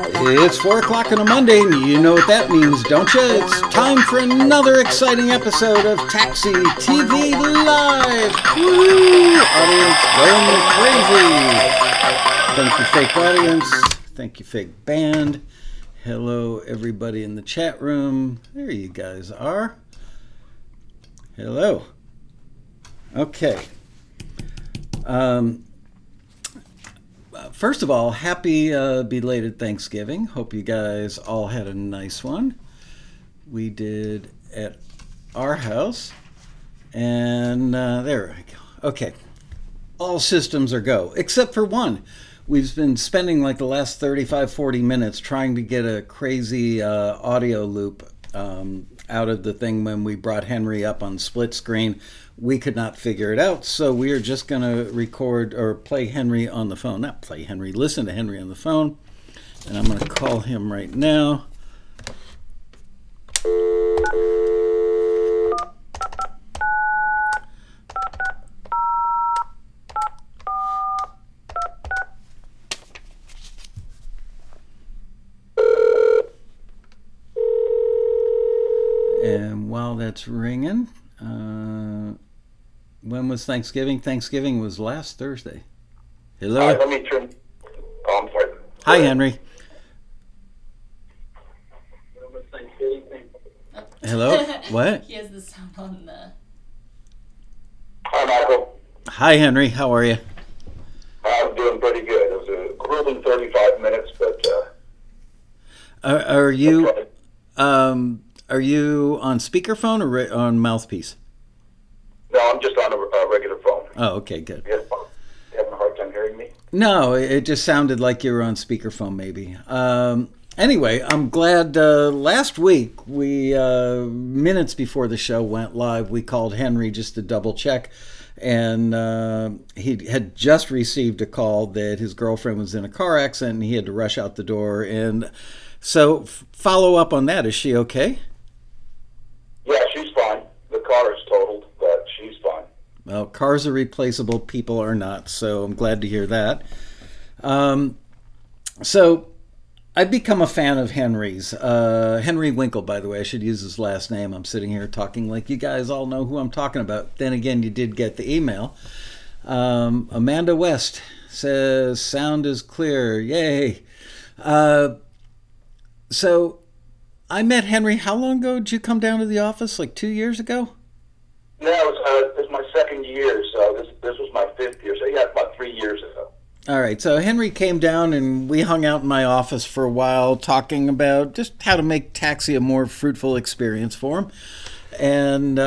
It's 4 o'clock on a Monday, and you know what that means, don't you? It's time for another exciting episode of Taxi TV Live. Woo! Audience going crazy. Thank you, fake audience. Thank you, fake band. Hello, everybody in the chat room. There you guys are. Hello. Okay. First of all, happy belated Thanksgiving. Hope you guys all had a nice one. We did at our house. And there we go. Okay. All systems are go, except for one. We've been spending like the last 35-40 minutes trying to get a crazy audio loop out of the thing when we brought Henry up on split screen. We could not figure it out, so we are just going to record or play Henry on the phone. Not play Henry, listen to Henry on the phone. And I'm going to call him right now. And while that's ringing, when was Thanksgiving? Thanksgiving was last Thursday. Hello? Let me turn. Oh, I'm sorry. Hi, Henry. When was Thanksgiving? Hello? What? He has the sound on the... Hi, Michael. Hi, Henry. How are you? I'm doing pretty good. It was a grueling 35 minutes, but... Are you on speakerphone or on mouthpiece? No, I'm just on a regular phone. Oh, okay, good. You having a hard time hearing me? No, it just sounded like you were on speakerphone maybe. Anyway, I'm glad last week, we minutes before the show went live, we called Henry just to double check. And he had just received a call that his girlfriend was in a car accident and he had to rush out the door. And so follow up on that. Is she okay? Yeah, she's fine. The car is totaled, but she's fine. Well, cars are replaceable, people are not, so I'm glad to hear that. So I've become a fan of Henry's. Henry Winckel, by the way, I should use his last name. I'm sitting here talking like you guys all know who I'm talking about. Then again, you did get the email. Amanda West says, sound is clear, yay. So I met Henry, how long ago did you come down to the office? Like 2 years ago? No, it was my second year, so this was my fifth year. So yeah, about 3 years ago. All right, so Henry came down and we hung out in my office for a while talking about just how to make taxi a more fruitful experience for him. And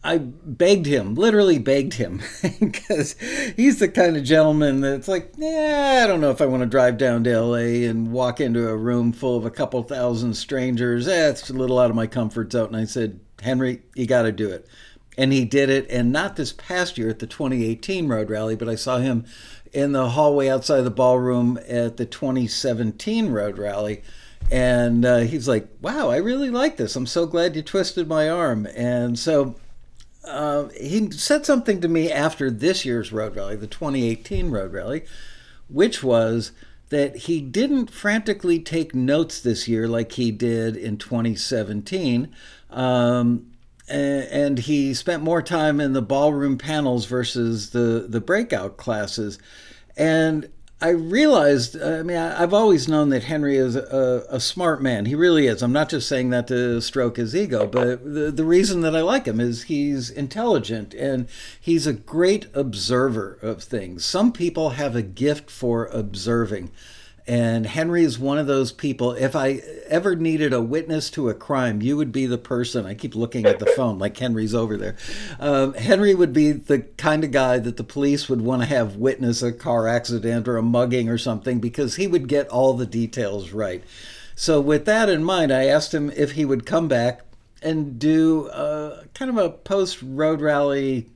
I begged him, literally begged him, because he's the kind of gentleman that's like, I don't know if I want to drive down to LA and walk into a room full of a couple thousand strangers. It's a little out of my comfort zone. And I said, Henry, you got to do it. And he did it, and not this past year at the 2018 Road Rally, but I saw him in the hallway outside the ballroom at the 2017 Road Rally. And he's like, wow, I really like this. I'm so glad you twisted my arm. And so he said something to me after this year's Road Rally, the 2018 Road Rally, which was that he didn't frantically take notes this year like he did in 2017. And he spent more time in the ballroom panels versus the breakout classes. And I realized, I mean, I've always known that Henry is a smart man. He really is. I'm not just saying that to stroke his ego, but the reason that I like him is he's intelligent and he's a great observer of things. Some people have a gift for observing. And Henry is one of those people. If I ever needed a witness to a crime, you would be the person. I keep looking at the phone like Henry's over there. Henry would be the kind of guy that the police would want to have witness a car accident or a mugging or something because he would get all the details right. So with that in mind, I asked him if he would come back and do kind of a post-road rally,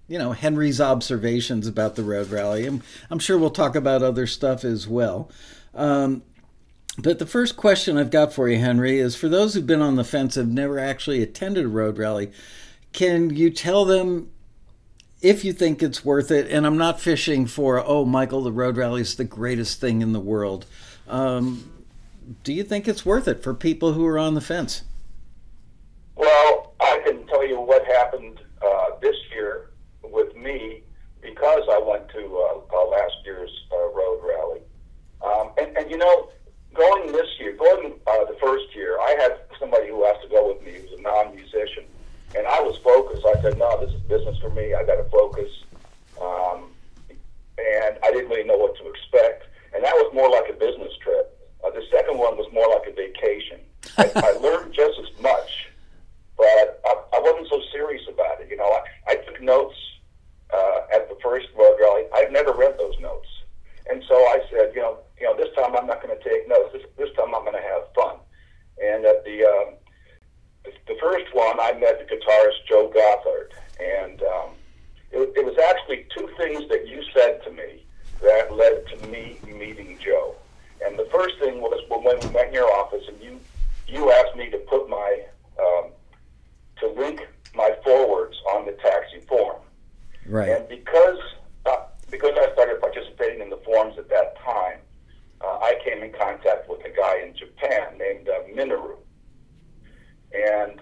you know, Henry's observations about the road rally. And I'm sure we'll talk about other stuff as well. But the first question I've got for you, Henry, is for those who've been on the fence, have never actually attended a road rally, can you tell them if you think it's worth it, and I'm not fishing for, oh, Michael, the road rally is the greatest thing in the world. Do you think it's worth it for people who are on the fence? Well, I can tell you what happened this year with me because I went to last year's road rally. And you know, going the first year, I had somebody who asked to go with me who was a non-musician. And I was focused. I said, no, this is business for me. I got to focus. And I didn't really know what to expect. And that was more like a business trip. The second one was more like a vacation. I learned just as much, but I wasn't so serious about it. You know, I took notes at the first road rally. I've never read those notes. And so I said, you know, this time I'm not going to take notes. This time I'm going to have fun. And at the first one, I met the guitarist Joe Gothard, and it was actually two things that you said to me that led to me meeting Joe. And the first thing was when we met in your office, and you asked me to put to link my forwards on the taxi form. Right. And because I started participating in the forums at that time, I came in contact with a guy in Japan named Minoru. And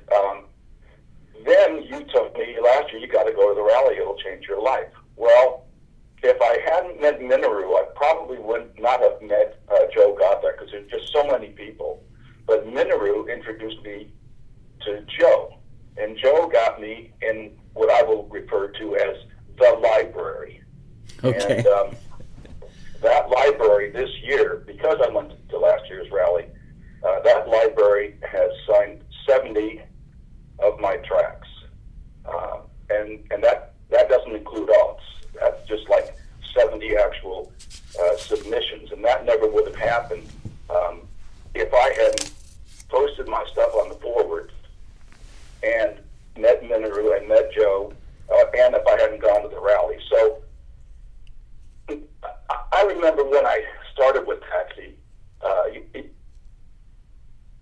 then you told me last year, you got to go to the rally, it'll change your life. Well, if I hadn't met Minoru, I probably would not have met Joe Gothard, because there's just so many people. But Minoru introduced me to Joe, and Joe got me in what I will refer to as the library. Okay. And that library this year, because I went to last year's rally, that library has signed 70 of my tracks, and that doesn't include alts. That's just like 70 actual submissions, and that never would have happened if I hadn't posted my stuff on the forward and met Minoru and met Joe, and if I hadn't gone to the rally. So I remember when I started with Taxi,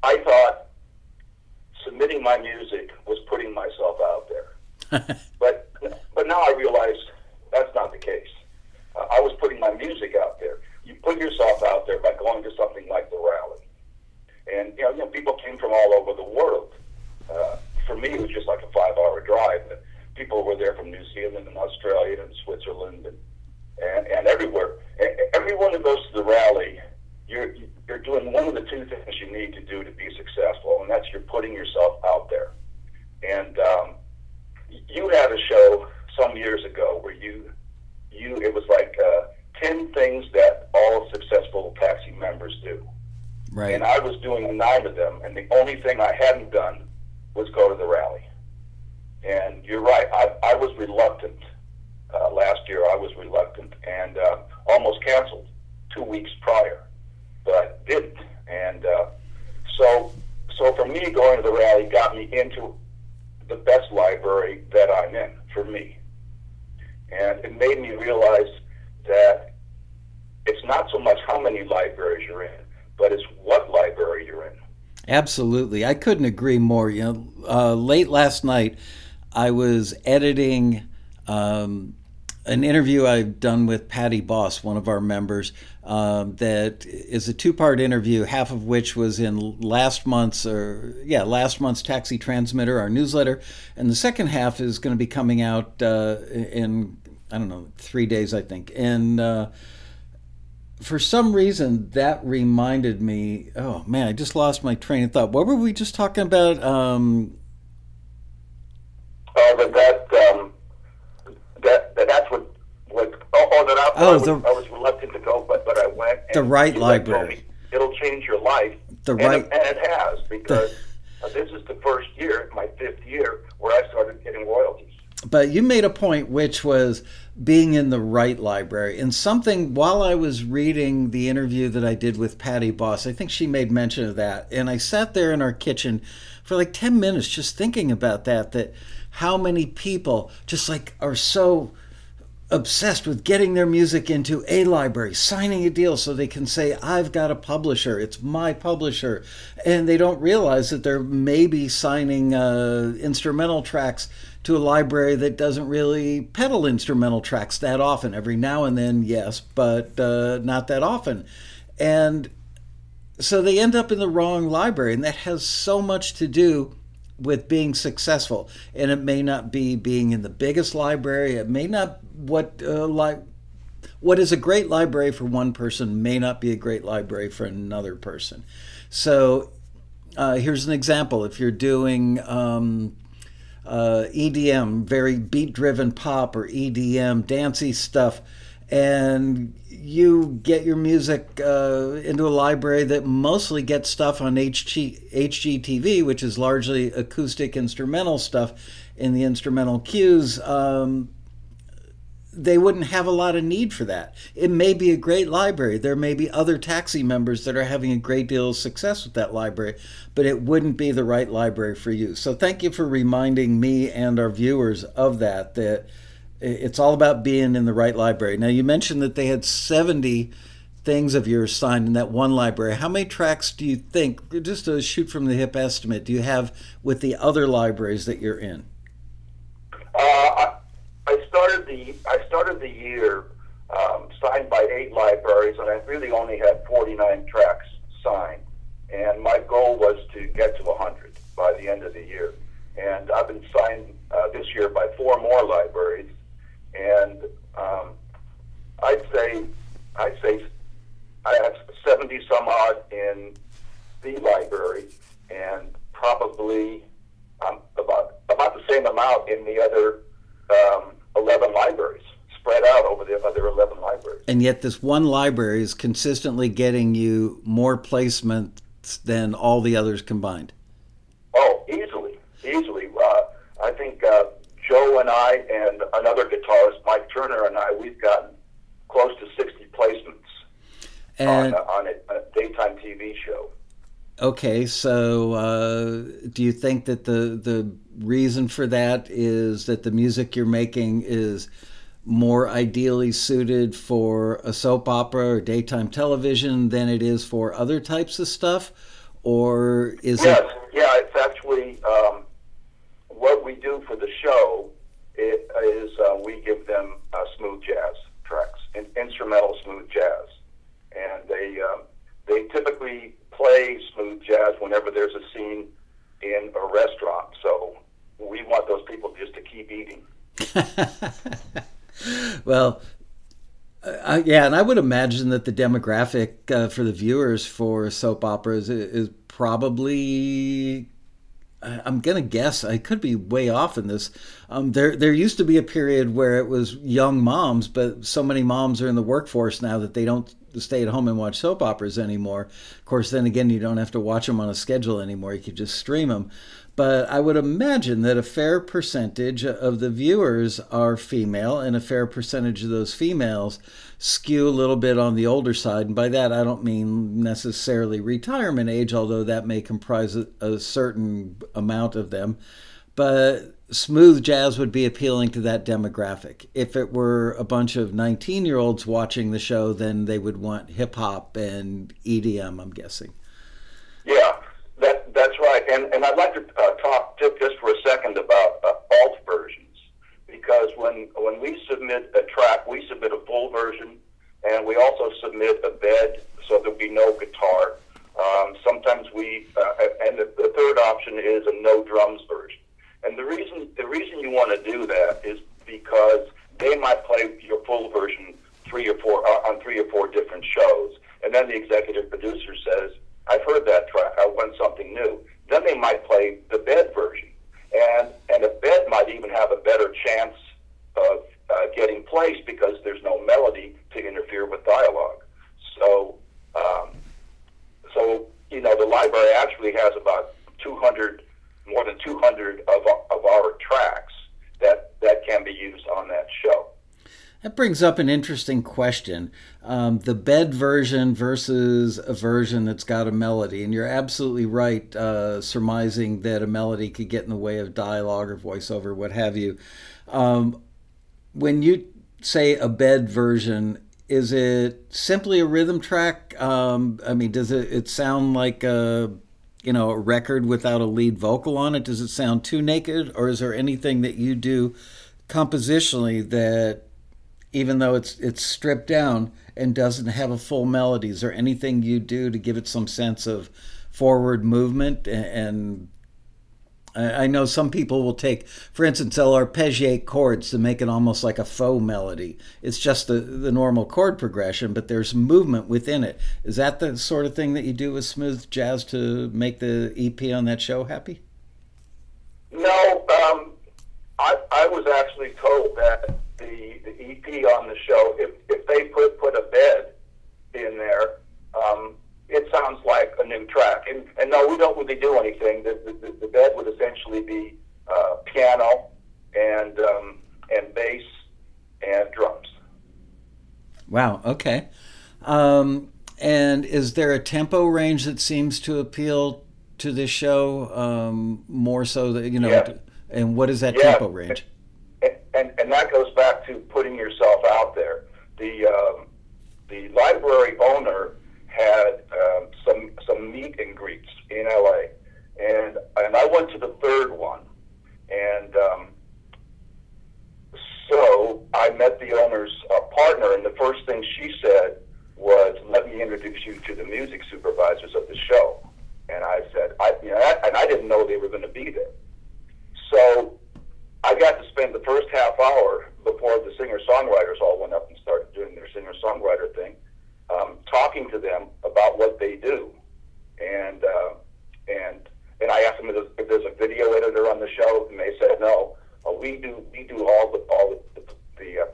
I thought submitting my music was putting myself out there. but now I realize that's not the case. I was putting my music out there. You put yourself out there by going to something like the rally. And you know, people came from all over the world. For me, it was just like a 5-hour drive. People were there from New Zealand and Australia and Switzerland and everywhere. And everyone who goes to the rally, you're doing one of the two things you need to do to be successful, and that's you're putting yourself out there. And you had a show some years ago where it was like 10 things that all successful taxi members do. Right. And I was doing 9 of them, and the only thing I hadn't done was go to the rally. And you're right, I was reluctant. Last year I was reluctant and almost canceled 2 weeks prior, but I didn't. And so for me, going to the rally got me into the best library that I'm in, for me. And it made me realize that it's not so much how many libraries you're in, but it's what library you're in. Absolutely. I couldn't agree more. Late last night, I was editing an interview I've done with Patty Boss, one of our members, that is a 2-part interview, half of which was in last month's Taxi Transmitter, our newsletter, and the second half is going to be coming out in, I don't know, 3 days, I think. And for some reason, that reminded me, oh man, I just lost my train of thought. What were we just talking about? That's I was reluctant to go, but I went. And the right library. It'll change your life. And it has, because this is the first year, my 5th year, where I started getting royalties. But you made a point, which was being in the right library. And something, while I was reading the interview that I did with Patty Boss, I think she made mention of that. And I sat there in our kitchen for like 10 minutes just thinking about that how many people just like are so obsessed with getting their music into a library, signing a deal so they can say, I've got a publisher, it's my publisher. And they don't realize that they're maybe signing instrumental tracks to a library that doesn't really peddle instrumental tracks that often. Every now and then, yes, but not that often. And so they end up in the wrong library, and that has so much to do with being successful. And it may not be being in the biggest library. It may not what is a great library for one person may not be a great library for another person. So here's an example. If you're doing EDM, very beat-driven pop or EDM, dancey stuff, and you get your music into a library that mostly gets stuff on HGTV, which is largely acoustic instrumental stuff in the instrumental cues, they wouldn't have a lot of need for that. It may be a great library. There may be other taxi members that are having a great deal of success with that library, but it wouldn't be the right library for you. So thank you for reminding me and our viewers of that, that it's all about being in the right library. Now, you mentioned that they had 70 things of yours signed in that one library. How many tracks do you think, just a shoot from the hip estimate, do you have with the other libraries that you're in? I started the year signed by 8 libraries, and I really only had 49 tracks signed. And my goal was to get to 100 by the end of the year. And I've been signed this year by 4 more libraries. And I'd say I have 70 some odd in the library, and probably about the same amount in the other 11 libraries, spread out over the other 11 libraries. And yet this one library is consistently getting you more placements than all the others combined. Oh, easily. I think Joe and I and another guitarist, Mike Turner, and I, we've gotten close to 60 placements on a daytime TV show. Okay, so do you think that the reason for that is that the music you're making is more ideally suited for a soap opera or daytime television than it is for other types of stuff? Or is it? Yeah, it's actually what we do for the show. It is we give them smooth jazz tracks, instrumental smooth jazz, and they typically play smooth jazz whenever there's a scene in a restaurant. So we want those people just to keep eating. Well, yeah, and I would imagine that the demographic for the viewers for soap operas is probably, I'm going to guess, I could be way off in this. There used to be a period where it was young moms, but so many moms are in the workforce now that they don't stay at home and watch soap operas anymore. Of course, then again, you don't have to watch them on a schedule anymore. You could just stream them. But I would imagine that a fair percentage of the viewers are female, and a fair percentage of those females skew a little bit on the older side. And by that, I don't mean necessarily retirement age, although that may comprise a certain amount of them. But smooth jazz would be appealing to that demographic. If it were a bunch of 19-year-olds watching the show, then they would want hip-hop and EDM, I'm guessing. Yeah, that's right. And I'd like to talk just for a second about alt versions, because when we submit a track, we submit a full version, and we also submit a bed, so there'll be no guitar. Sometimes and the third option is a no drums version. And the reason you want to do that is because they might play your full version on 3 or 4 different shows, and then the executive producer says, I've heard that track, I want something new. Then they might play the bed version, and a bed might even have a better chance of getting placed because there's no melody to interfere with dialogue. So the library actually has about more than 200 of our tracks that can be used on that show. That brings up an interesting question. The bed version versus a version that's got a melody. And you're absolutely right, surmising that a melody could get in the way of dialogue or voiceover, what have you. When you say, a bed version, is it simply a rhythm track? I mean, does it sound like a record without a lead vocal on it? Does it sound too naked, or is there anything that you do compositionally that, even though it's stripped down and doesn't have a full melody, is there anything you do to give it some sense of forward movement? And I know some people will take, for instance, they'll arpeggiate chords to make it almost like a faux melody. It's just the normal chord progression, but there's movement within it. Is that the sort of thing that you do with smooth jazz to make the EP on that show happy? No, I was actually told that the EP on the show, if they put a bed in there, it sounds like a new track. And no, we don't really do anything. The bed would essentially be piano and bass and drums. Wow. Okay. And is there a tempo range that seems to appeal to this show more so that Yeah. And what is that Yeah. tempo range? And that goes back to putting yourself out there. The library owner had some meet and greets in LA, and I went to the third one, and so I met the owner's partner, and the first thing she said was, "Let me introduce you to the music supervisors of the show." And I said, and I didn't know they were going to be there. So I got to spend the first half hour before the singer-songwriters all went up and started doing their singer-songwriter thing, talking to them about what they do, and I asked them if there's a video editor on the show, and they said no. We do all the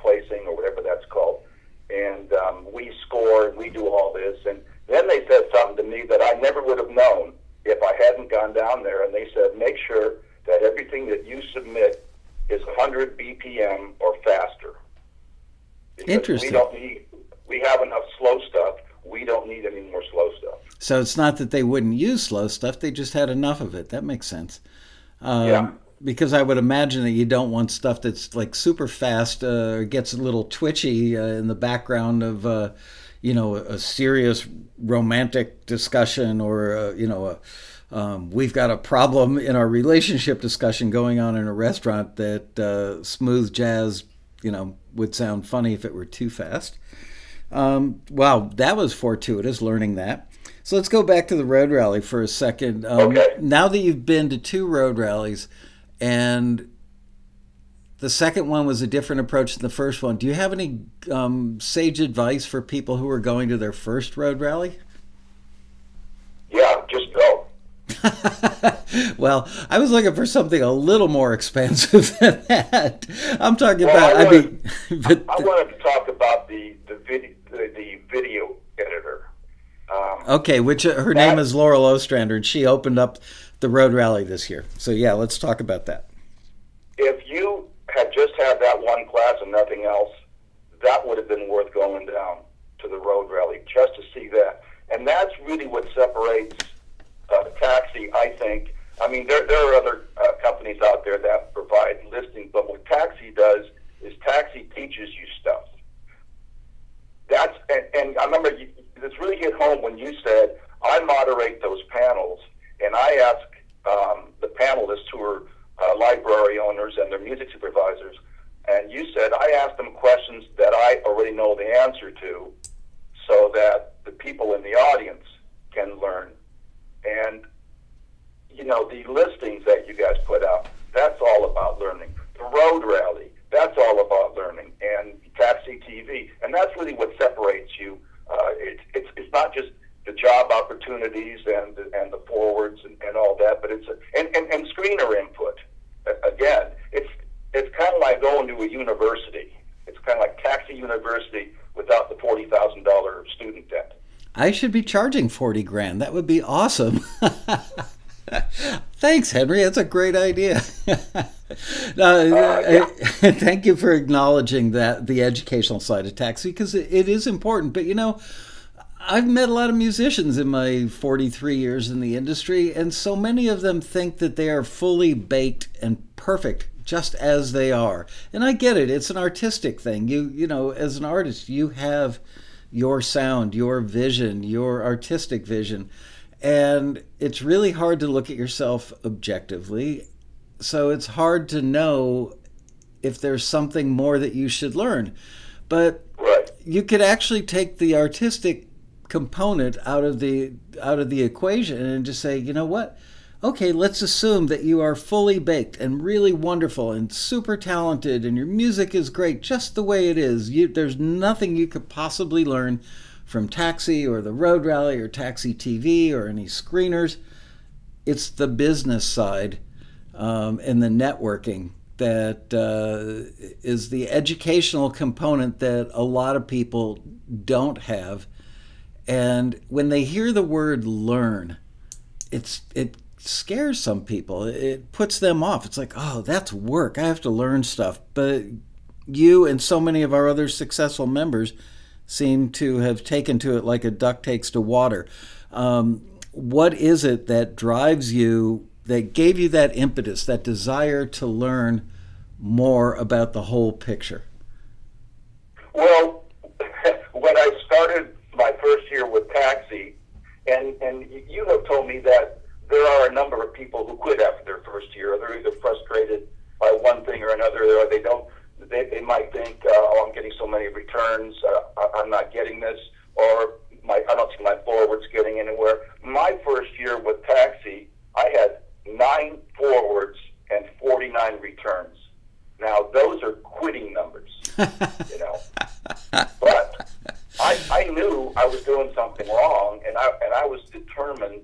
placing, or whatever that's called, and we score, and we do all this. And then they said something to me that I never would have known if I hadn't gone down there. And they said, make sure that everything that you submit is 100 BPM or faster. Because Interesting. We have enough slow stuff. We don't need any more slow stuff. So it's not that they wouldn't use slow stuff; they just had enough of it. That makes sense. Yeah. Because I would imagine that you don't want stuff that's like super fast, gets a little twitchy in the background of, a serious romantic discussion, or we've got a problem in our relationship discussion going on in a restaurant, that smooth jazz, would sound funny if it were too fast. Wow, that was fortuitous, learning that. So let's go back to the road rally for a second. Okay. Now that you've been to 2 road rallies, and the second one was a different approach than the first one, do you have any sage advice for people who are going to their first road rally? Yeah, just go. Well, I was looking for something a little more expensive than that. I'm talking Well, about. I But wanted to talk about the video editor. okay, which her name is Laurel Ostrander, and she opened up the road rally this year. So yeah, let's talk about that. If you had just had that one class and nothing else, that would have been worth going down to the road rally just to see that. And that's really what separates Taxi, I think. I mean, there are other companies out there that provide listings, but what Taxi does is Taxi teaches you stuff. And I remember this really hit home when you said, I moderate those panels, and I ask the panelists who are library owners and their music supervisors, and you said, I ask them questions that I already know the answer to, so that the people in the audience can learn. And, the listings that you guys put out, that's all about learning. The road rally, that's all about learning. And Taxi TV, and that's really what separates you. It's not just the job opportunities and the forwards and all that, but it's and screener input. Again, it's kind of like going to a university. It's kind of like Taxi University without the $40,000 student debt. I should be charging $40,000. That would be awesome. Thanks, Henry. That's a great idea. Yeah. Thank you for acknowledging that, the educational side of Taxi, because it is important. But I've met a lot of musicians in my 43 years in the industry, and so many of them think that they are fully baked and perfect just as they are. And I get it. It's an artistic thing. You know, as an artist, you have your sound, your vision, your artistic vision. And it's really hard to look at yourself objectively. So it's hard to know if there's something more that you should learn. But Right. you could actually take the artistic component out of the equation and just say, you know what? Okay, let's assume that you are fully baked and really wonderful and super talented and your music is great just the way it is. There's nothing you could possibly learn from Taxi or the Road Rally or Taxi TV or any screeners. It's the business side and the networking that is the educational component that a lot of people don't have. And when they hear the word learn, it scares some people. It puts them off. It's like, oh, that's work. I have to learn stuff. But you and so many of our other successful members seem to have taken to it like a duck takes to water. What is it that drives you, that gave you that impetus, that desire to learn more about the whole picture? Well, when I started my first year with Taxi, and you have told me that there are a number of people who quit after their first year. They're either frustrated by one thing or another, or they might think, oh, I'm getting so many returns, I'm not getting this, or I don't see my forwards getting anywhere. My first year with Taxi, I had 9 forwards and 49 returns. Now, those are quitting numbers, you know. But I knew I was doing something wrong, and I was determined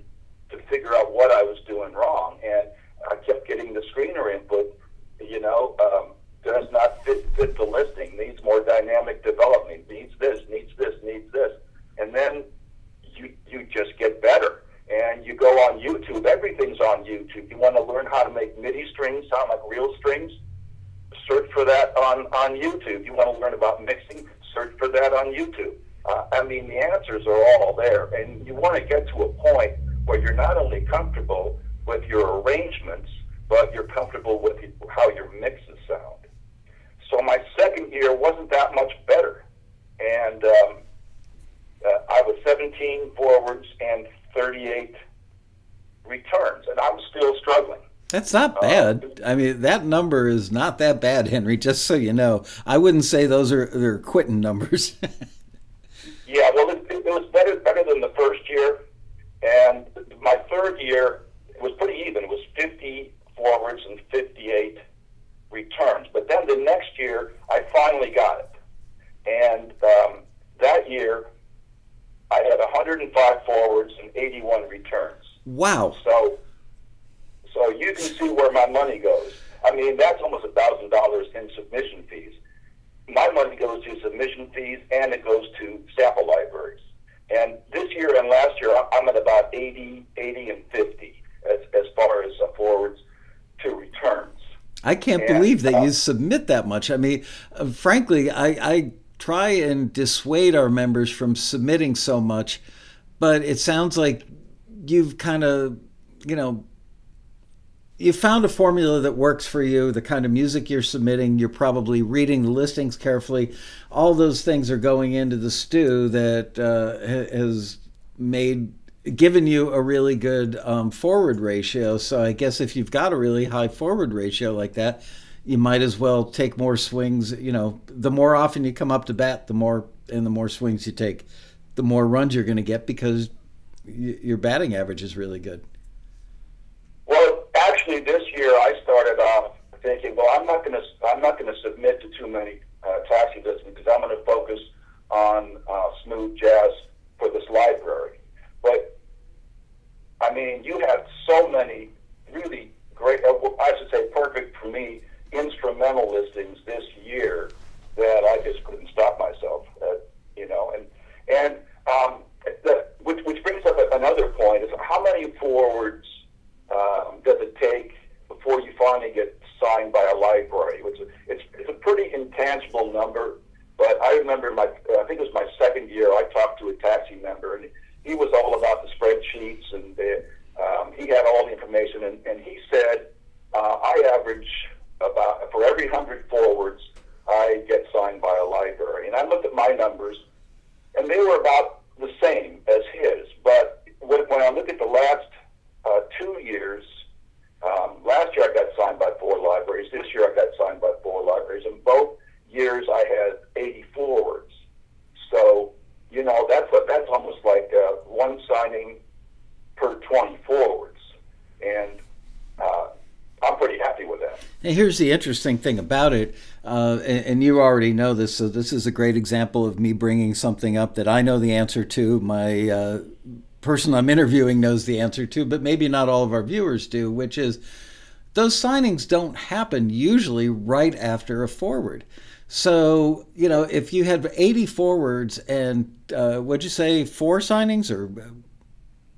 to figure out what I was doing wrong. And I kept getting the screener input, you know, does not fit the listing, needs more dynamic development, needs this, needs this, needs this. And then you just get better. And you go on YouTube, everything's on YouTube. You want to learn how to make MIDI strings sound like real strings? Search for that on YouTube. You want to learn about mixing? Search for that on YouTube. I mean, the answers are all there. And you want to get to a point where you're not only comfortable with your arrangements, but you're comfortable with how your mixes sound. So my second year wasn't that much better. And I was 17 forwards and 38 returns, and I'm still struggling. That's not bad. I mean, that number is not that bad, Henry, just so you know. I wouldn't say they're quitting numbers. Yeah, well, it was better than the first year. And my third year, it was pretty even. It was 50 forwards and 58 returns. But then the next year, I finally got it. And that year, I had 105 forwards and 81 returns. Wow. So you can see where my money goes. I mean, that's almost $1,000 in submission fees. My money goes to submission fees, and it goes to sample libraries. And this year and last year, I'm at about 80, and 50 as far as forwards to returns. I can't believe that you submit that much. I mean, frankly, I try and dissuade our members from submitting so much, but it sounds like you've kind of, you know, you found a formula that works for you, the kind of music you're submitting, you're probably reading the listings carefully. All those things are going into the stew that has given you a really good forward ratio. So I guess if you've got a really high forward ratio like that, you might as well take more swings. You know, the more often you come up to bat, the more swings you take, the more runs you're going to get because your batting average is really good. Well, actually, this year I started off thinking, well, I'm not going to submit to too many Taxi listings because I'm going to focus on smooth jazz for this library. But I mean, you had so many really great, I should say, perfect for me instrumental listings this year that I just couldn't stop myself. You know, and which brings up another point: is how many forwards does it take before you finally get signed by a library? It's a pretty intangible number, but I remember I think it was my second year, I talked to a Taxi member, And here's the interesting thing about it, and you already know this, so this is a great example of me bringing something up that I know the answer to. My person I'm interviewing knows the answer to, but maybe not all of our viewers do, which is those signings don't happen usually right after a forward. So, you know, if you had 80 forwards and, what'd you say, 4 signings or?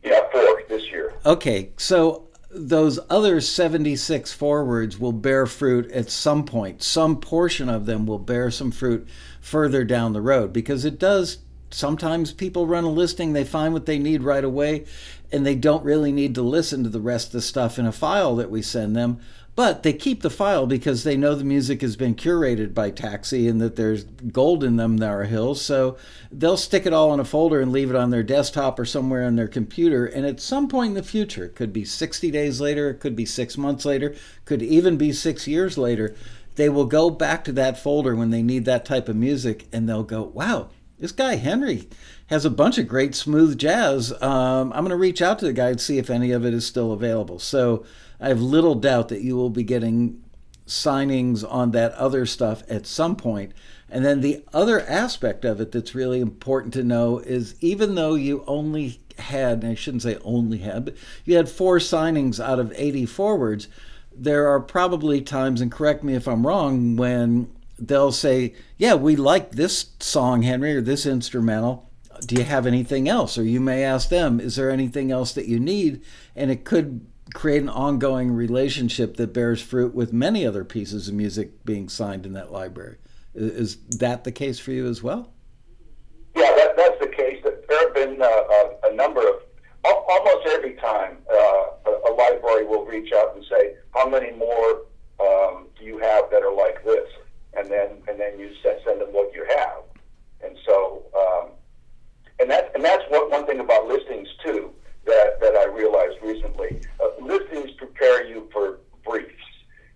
Yeah, 4 this year. Okay, so those other 76 forwards will bear fruit at some point. Some portion of them will bear some fruit further down the road, because it does. Sometimes people run a listing, they find what they need right away, and they don't really need to listen to the rest of the stuff in a file that we send them. But they keep the file because they know the music has been curated by Taxi and that there's gold in them, Nara Hills. So they'll stick it all in a folder and leave it on their desktop or somewhere on their computer. And at some point in the future, it could be 60 days later, it could be 6 months later, could even be 6 years later, they will go back to that folder when they need that type of music, and they'll go, wow, this guy Henry has a bunch of great smooth jazz. I'm going to reach out to the guy and see if any of it is still available. So I have little doubt that you will be getting signings on that other stuff at some point. And then the other aspect of it that's really important to know is, even though you only had, and I shouldn't say only had, but you had 4 signings out of 80 forwards, there are probably times, and correct me if I'm wrong, when they'll say, yeah, we like this song, Henry, or this instrumental. Do you have anything else? Or you may ask them, is there anything else that you need? And it could create an ongoing relationship that bears fruit with many other pieces of music being signed in that library. Is that the case for you as well? Yeah, that's the case. There have been a number of, almost every time a library will reach out and say, how many more do you have that are like this? And then you send them what you have. And so, and that's one thing about listings too, that I realized recently. Listings prepare you for briefs.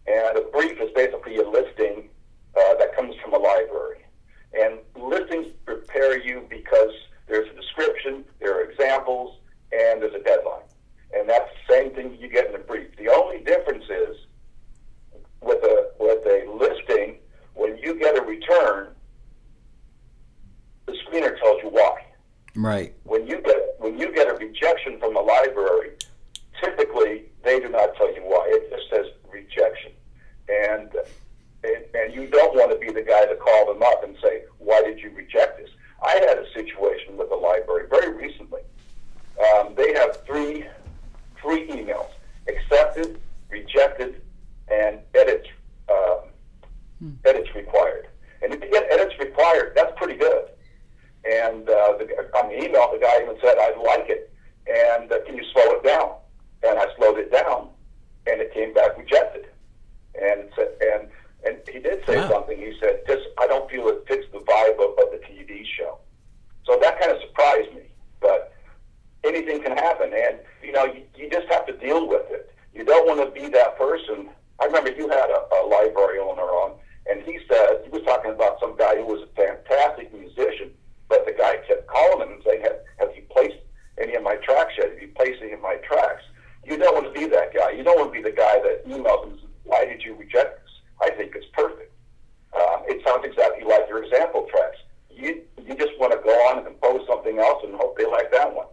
And a brief is basically a listing that comes from a library. And listings prepare you because there's a description, there are examples, and there's a deadline. And that's the same thing you get in a brief. The only difference is with a listing, when you get a return, the screener tells you why. Right. When you get a rejection from a library, typically they do not tell you why. It just says rejection, and you don't want to be the guy to call them up and say, why did you reject this? I had a situation with a library very recently. They have three emails: accepted, rejected, and edits required. And if you get edits required, that's pretty good. And on the email, the guy even said, I like it, and can you slow it down? And I slowed it down, and it came back rejected. And he did say something. He said, I don't feel it fits the vibe of the TV show. So that kind of surprised me. But anything can happen, and you just have to deal with it. You don't want to be that person. I remember you had a library owner on, and he said, he was talking about some guy who was a fantastic musician, but the guy kept calling him and saying, have you placed any of my tracks yet? Have you placed any of my tracks? You don't want to be that guy. You don't want to be the guy that emails him and says, why did you reject this? I think it's perfect. It sounds exactly like your example tracks. You just want to go on and compose something else and hope they like that one.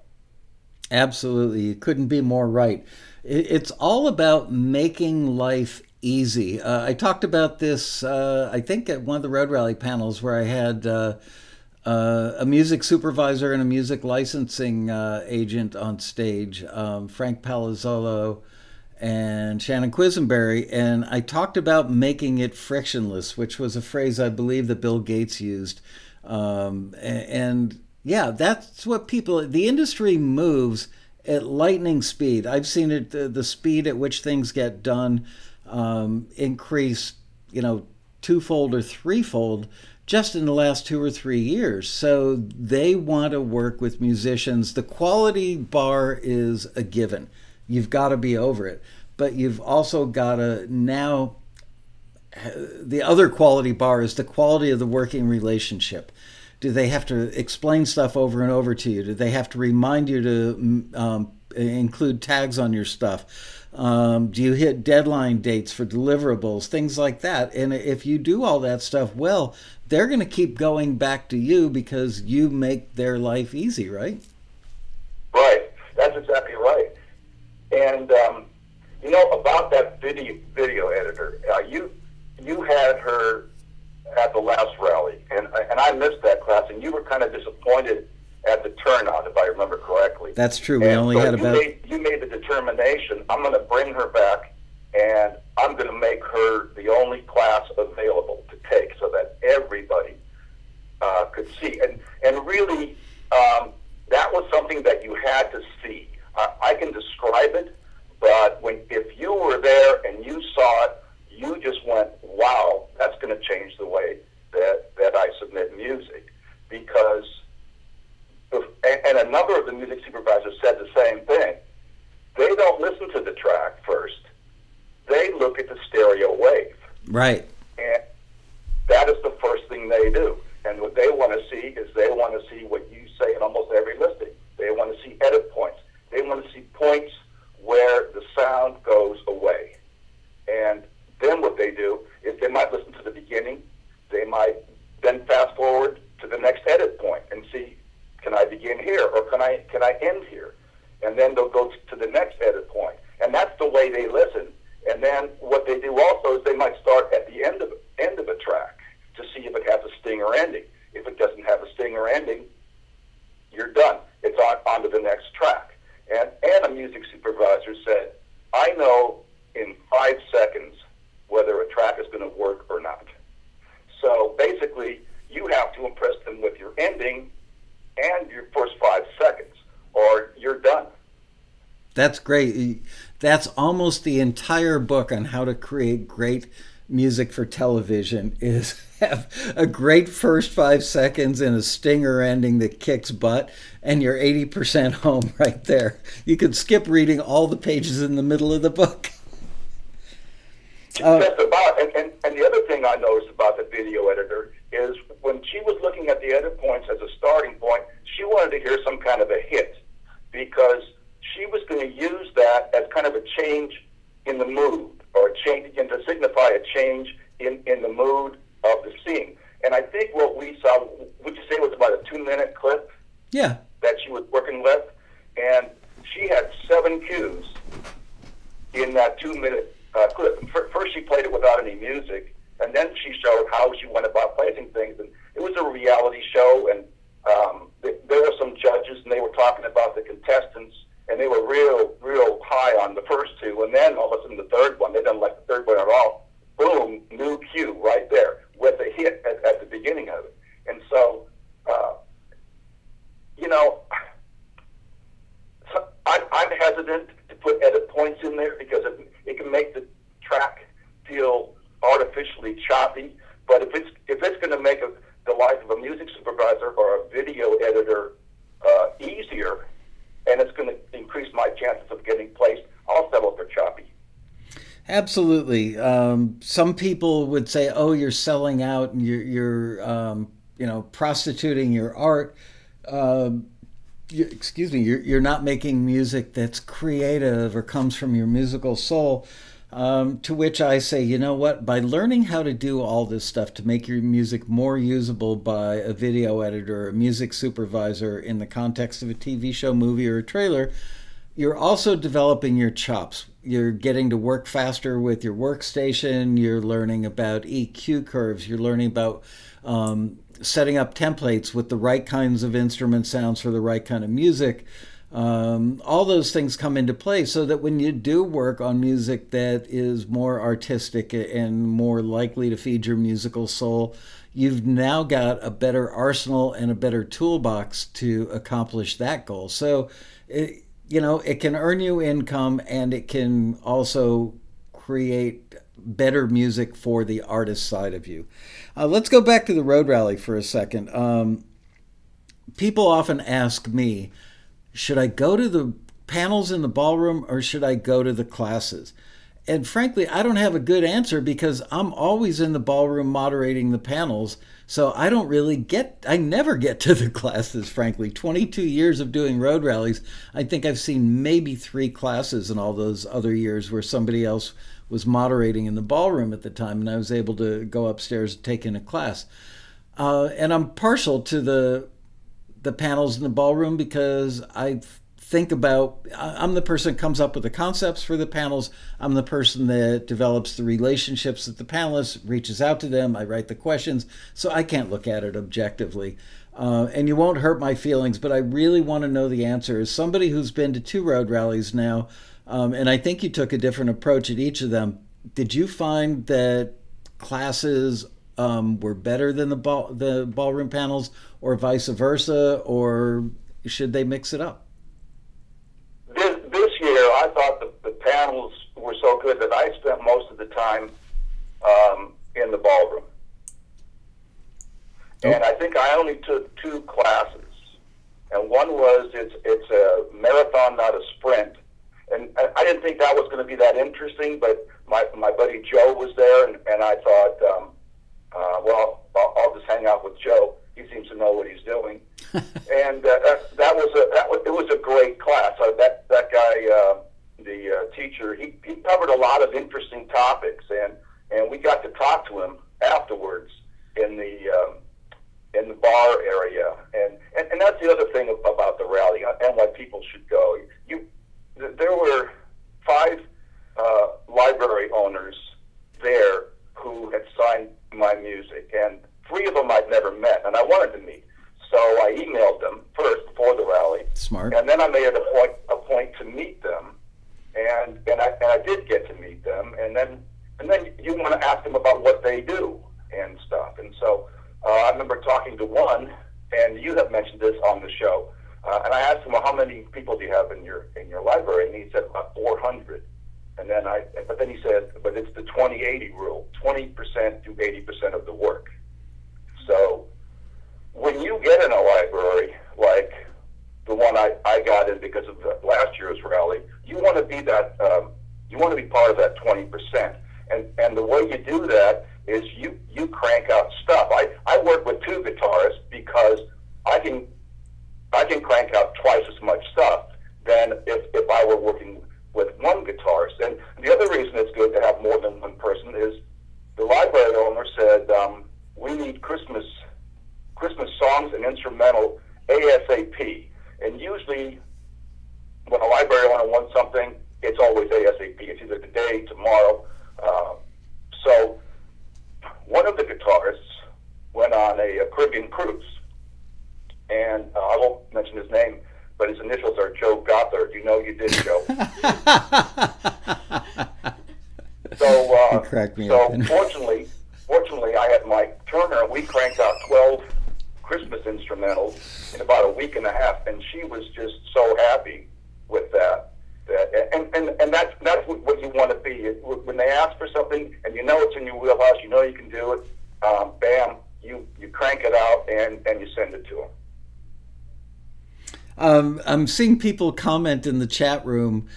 Absolutely. You couldn't be more right. It's all about making life easy. I talked about this, I think, at one of the Road Rally panels where I had a music supervisor and a music licensing agent on stage, Frank Palazzolo and Shannon Quisenberry, and I talked about making it frictionless, which was a phrase I believe that Bill Gates used. And yeah, that's what the industry moves at lightning speed. I've seen it, the speed at which things get done increase, twofold or threefold just in the last 2 or 3 years. So they want to work with musicians. The quality bar is a given. You've got to be over it. But you've also got to now, the other quality bar is the quality of the working relationship. Do they have to explain stuff over and over to you? Do they have to remind you to include tags on your stuff? Do you hit deadline dates for deliverables? Things like that. And if you do all that stuff well, they're going to keep going back to you because you make their life easy, right? Right. That's exactly right. And you know, about that video editor, you had her at the last rally, and I missed that class, and you were kind of disappointed at the turnout, if I remember correctly. That's true. We only had about... You made the determination, I'm going to bring her back, and I'm going to make her the only class available to take so that everybody could see. And really, that was something that you had to see. I can describe it, but if you were there and you saw it, you just went, wow, that's going to change the way that I submit music. Because, and a number of the music supervisors said the same thing, they don't listen to the track first. They look at the stereo wave. Right. And that is the first thing they do. And what they want to see is they want to see what you say in almost every listing. They want to see edit points. They want to see points where the sound goes away. And then what they do is they might listen to the beginning. They might then fast forward to the next edit point and see, can I begin here or can I end here? And then they'll go to the next edit point. And that's the way they listen. And then what they do also is they might start at the end of a track to see if it has a stinger ending. If it doesn't have a stinger ending, you're done. It's on to the next track. And a music supervisor said, I know in 5 seconds whether a track is going to work or not. So basically, you have to impress them with your ending and your first 5 seconds, or you're done. That's great. That's almost the entire book on how to create great music for television, is have a great first 5 seconds and a stinger ending that kicks butt, and you're 80% home right there. You could skip reading all the pages in the middle of the book. Just about. And the other thing I noticed about the video editor is when she was looking at the edit points as a starting point, she wanted to hear some kind of a hit because she was going to use that as kind of a change in the mood, or a change, and to signify a change in the mood of the scene. And I think what we saw, would you say it was about a 2-minute clip? Yeah. That she was working with? And she had 7 cues in that 2-minute clip. First she played it without any music, and then she showed how she went about placing things. And it was a reality show, and there were some judges, and they were talking about the contestants, and they were real high on the first 2, and then all of a sudden the third one, they didn't like the third one at all. Boom, new cue right there with a hit at the beginning of it. And so, you know, I'm hesitant to put edit points in there because it can make the track feel artificially choppy. But if it's going to make the life of a music supervisor or a video editor easier, and it's going to increase my chances of getting placed, I'll settle for choppy. Absolutely. Some people would say, "Oh, you're selling out and you're prostituting your art." You're not making music that's creative or comes from your musical soul. To which I say, you know what? By learning how to do all this stuff to make your music more usable by a video editor, a music supervisor in the context of a TV show, movie, or a trailer, you're also developing your chops. You're getting to work faster with your workstation. You're learning about EQ curves. You're learning about setting up templates with the right kinds of instrument sounds for the right kind of music. All those things come into play so that when you do work on music that is more artistic and more likely to feed your musical soul, you've now got a better arsenal and a better toolbox to accomplish that goal. So, it can earn you income, and it can also create better music for the artist side of you. Let's go back to the road rally for a second. People often ask me, should I go to the panels in the ballroom or should I go to the classes? And frankly, I don't have a good answer because I'm always in the ballroom moderating the panels. So I don't really I never get to the classes, frankly. 22 years of doing road rallies, I think I've seen maybe 3 classes in all those other years where somebody else was moderating in the ballroom at the time, and I was able to go upstairs and take in a class. And I'm partial to the panels in the ballroom because I'm the person that comes up with the concepts for the panels. I'm the person that develops the relationships with the panelists, reaches out to them. I write the questions, so I can't look at it objectively. And you won't hurt my feelings, but I really want to know the answer. As somebody who's been to 2 road rallies now, and I think you took a different approach at each of them, did you find that classes were better than the ballroom panels, or vice versa, or should they mix it up? This year, I thought the panels were so good that I spent most of the time in the ballroom. Oh. And I think I only took 2 classes. And one was, it's a marathon, not a sprint. And I didn't think that was going to be that interesting, but my buddy Joe was there, and I thought, well, I'll just hang out with Joe. He seems to know what he's doing. And it was a great class. That guy, the teacher, he covered a lot of interesting topics, and we got to talk to him afterwards in the bar area. And that's the other thing about the rally and why people should go. There were 5 library owners there who had signed my music, and 3 of them I'd never met, and I wanted to meet. So I emailed them first before the rally. Smart. And then I made it a point to meet them, and I did get to meet them, and then you want to ask them about what they do and stuff. And so I remember talking to one, and you have mentioned this on the show, and I asked him, well, how many people do you have in your library? And he said about 400. And then but then he said, but it's the 20-80 rule. 20% do 80% of the work. So when you get in a library like the one I got in because of last year's rally, you want to be part of that 20%. And the way you do that is you crank out stuff. I work with 2 guitarists because I can crank out twice as much stuff than if I were working with 1 guitarist. And the other reason it's good to have more than 1 person is the library owner said, we need Christmas songs and instrumental ASAP. And usually when a library owner wants something, it's always ASAP. It's either today, tomorrow. So one of the guitarists went on a Caribbean cruise, and I won't mention his name, but his initials are Joe Gothard. You know you did, Joe. So fortunately, I had Mike Turner, and we cranked out 12 Christmas instrumentals in about a week and a half, and she was just so happy with that. And that's what you want to be. When they ask for something, and you know it's in your wheelhouse, you know you can do it, bam, you crank it out, and you send it to them. I'm seeing people comment in the chat room.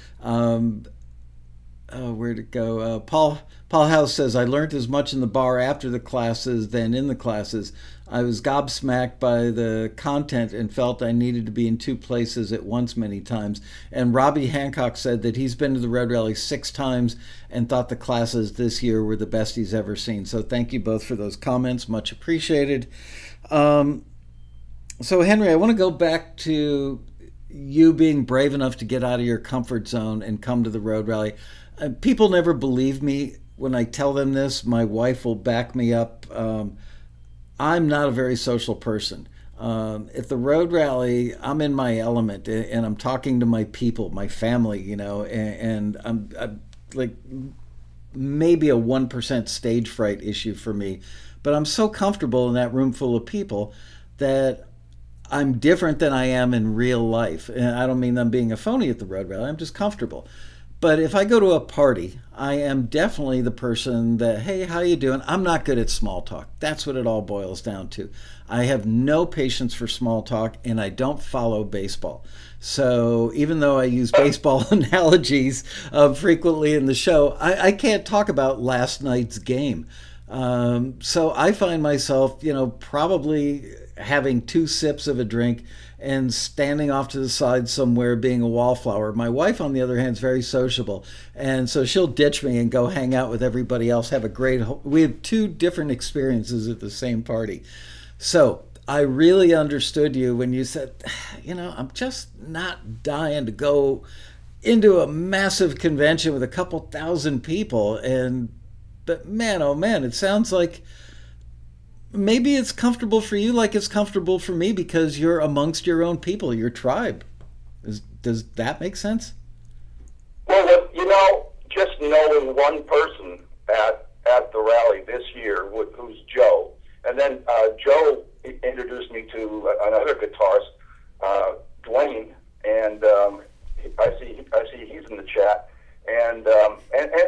Where'd it go? Paul House says, I learned as much in the bar after the classes than in the classes. I was gobsmacked by the content and felt I needed to be in 2 places at once many times. And Robbie Hancock said that he's been to the Red Rally 6 times and thought the classes this year were the best he's ever seen. So thank you both for those comments. Much appreciated. So Henry, I want to go back to you being brave enough to get out of your comfort zone and come to the road rally. People never believe me when I tell them this. My wife will back me up. I'm not a very social person. At the road rally, I'm in my element, and I'm talking to my people, my family, you know, and I'm like maybe a 1% stage fright issue for me. But I'm so comfortable in that room full of people that I'm different than I am in real life. And I don't mean I'm being a phony at the road rally. I'm just comfortable. But if I go to a party, I am definitely the person that, hey, how you doing? I'm not good at small talk. That's what it all boils down to. I have no patience for small talk, and I don't follow baseball. So even though I use baseball analogies frequently in the show, I can't talk about last night's game. So I find myself, probably having 2 sips of a drink and standing off to the side somewhere being a wallflower. My wife, on the other hand, is very sociable. And so she'll ditch me and go hang out with everybody else, have a great... We have 2 different experiences at the same party. So I really understood you when you said, I'm just not dying to go into a massive convention with a couple thousand people. But man, oh man, it sounds like maybe it's comfortable for you like it's comfortable for me because you're amongst your own people, your tribe. Does that make sense? Well, just knowing one person at the rally this year, who's Joe, and then Joe introduced me to another guitarist, Dwayne, and I see he's in the chat, and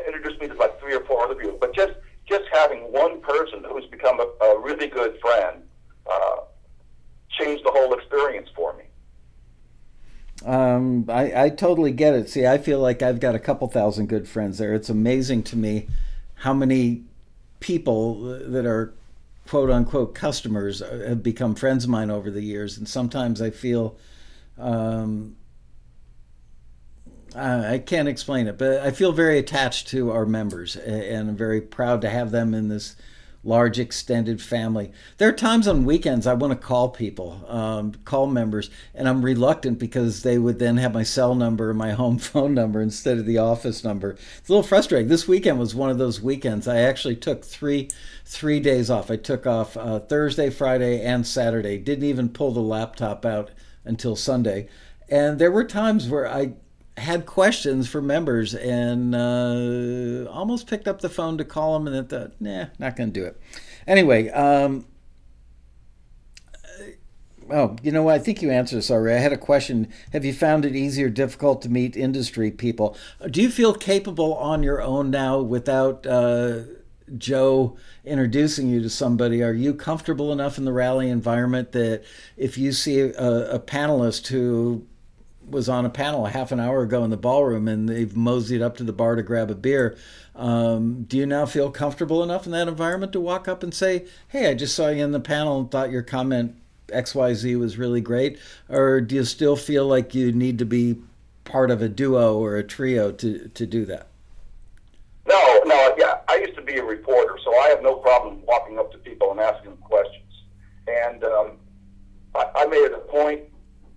introduced me to like 3 or 4 other people. But just having one person who's become a really good friend changed the whole experience for me. I totally get it. See, I feel like I've got a couple thousand good friends there. It's amazing to me how many people that are quote unquote customers have become friends of mine over the years. And sometimes I feel, I can't explain it, but I feel very attached to our members, and I'm very proud to have them in this large extended family. There are times on weekends I want to call people, call members, and I'm reluctant because they would then have my cell number and my home phone number instead of the office number. It's a little frustrating. This weekend was one of those weekends. I actually took three days off. I took off Thursday, Friday, and Saturday. Didn't even pull the laptop out until Sunday. And there were times where I had questions for members and almost picked up the phone to call them, and then thought, nah, not going to do it. Anyway, I think you answered this already. I had a question. Have you found it easy or difficult to meet industry people? Do you feel capable on your own now without Joe introducing you to somebody? Are you comfortable enough in the rally environment that if you see a panelist who was on a panel a half an hour ago in the ballroom and they've moseyed up to the bar to grab a beer, do you now feel comfortable enough in that environment to walk up and say, hey, I just saw you in the panel and thought your comment XYZ was really great? Or do you still feel like you need to be part of a duo or a trio to do that? No, yeah. I used to be a reporter, so I have no problem walking up to people and asking them questions. And I made it a point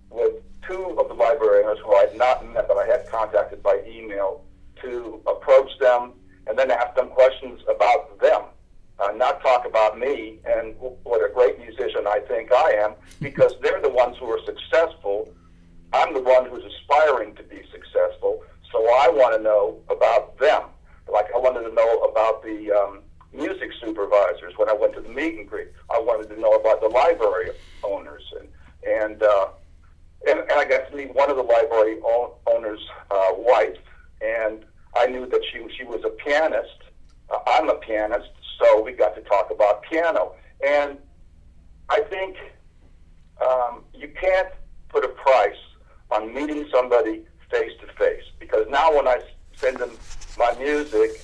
with 2 of the library owners who I had not met, but I had contacted by email, to approach them and then ask them questions about them, not talk about me and what a great musician I think I am, because they're the ones who are successful. I'm the one who's aspiring to be successful, so I want to know about them. Like I wanted to know about the music supervisors when I went to the meet and greet. I wanted to know about the library owners, and I got to meet one of the library owners' wife, and I knew that she was a pianist. I'm a pianist, so we got to talk about piano. And I think you can't put a price on meeting somebody face to face, because now when I send them my music,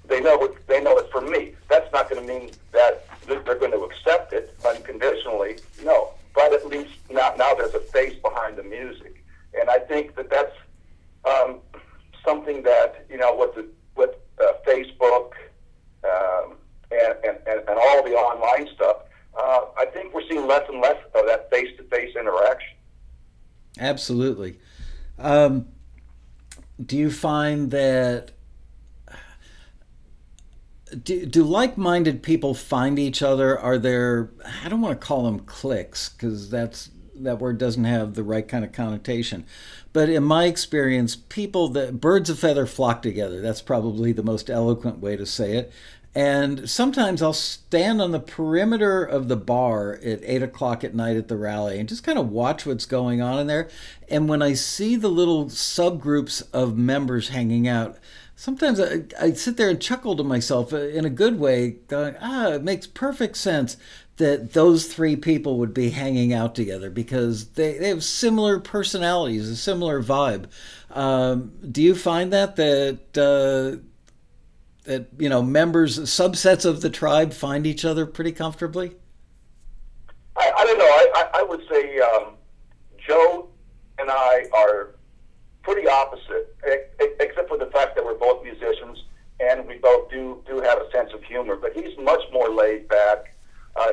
they know it's from me. That's not going to mean that they're going to accept it unconditionally. No. But at least now there's a face behind the music, and I think that's something that with Facebook and all the online stuff. I think we're seeing less and less of that face-to-face interaction. Absolutely. Do you find that? Do like-minded people find each other? Are there, I don't want to call them cliques because that word doesn't have the right kind of connotation. But in my experience, birds of feather flock together. That's probably the most eloquent way to say it. And sometimes I'll stand on the perimeter of the bar at 8 o'clock at night at the rally and just kind of watch what's going on in there. And when I see the little subgroups of members hanging out, sometimes I sit there and chuckle to myself in a good way, going, it makes perfect sense that those three people would be hanging out together because they have similar personalities, a similar vibe. Do you find that members, subsets of the tribe find each other pretty comfortably? I don't know. I would say Joe and I are pretty opposite, except for the fact that we're both musicians and we both do have a sense of humor. But he's much more laid back.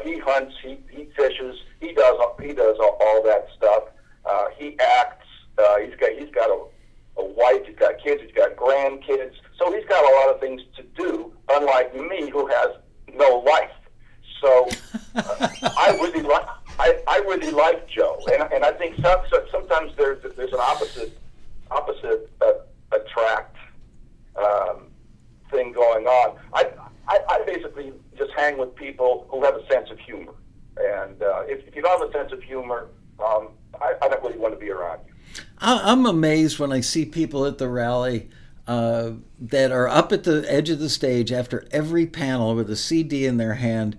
He hunts, he fishes, he does all that stuff. He acts. He's got a wife. He's got kids. He's got grandkids. So he's got a lot of things to do. Unlike me, who has no life. So I really like Joe, and I think sometimes there's an opposite attract thing going on. I basically just hang with people who have a sense of humor, and if you don't have a sense of humor, I don't really want to be around you. I'm amazed when I see people at the rally that are up at the edge of the stage after every panel with a CD in their hand.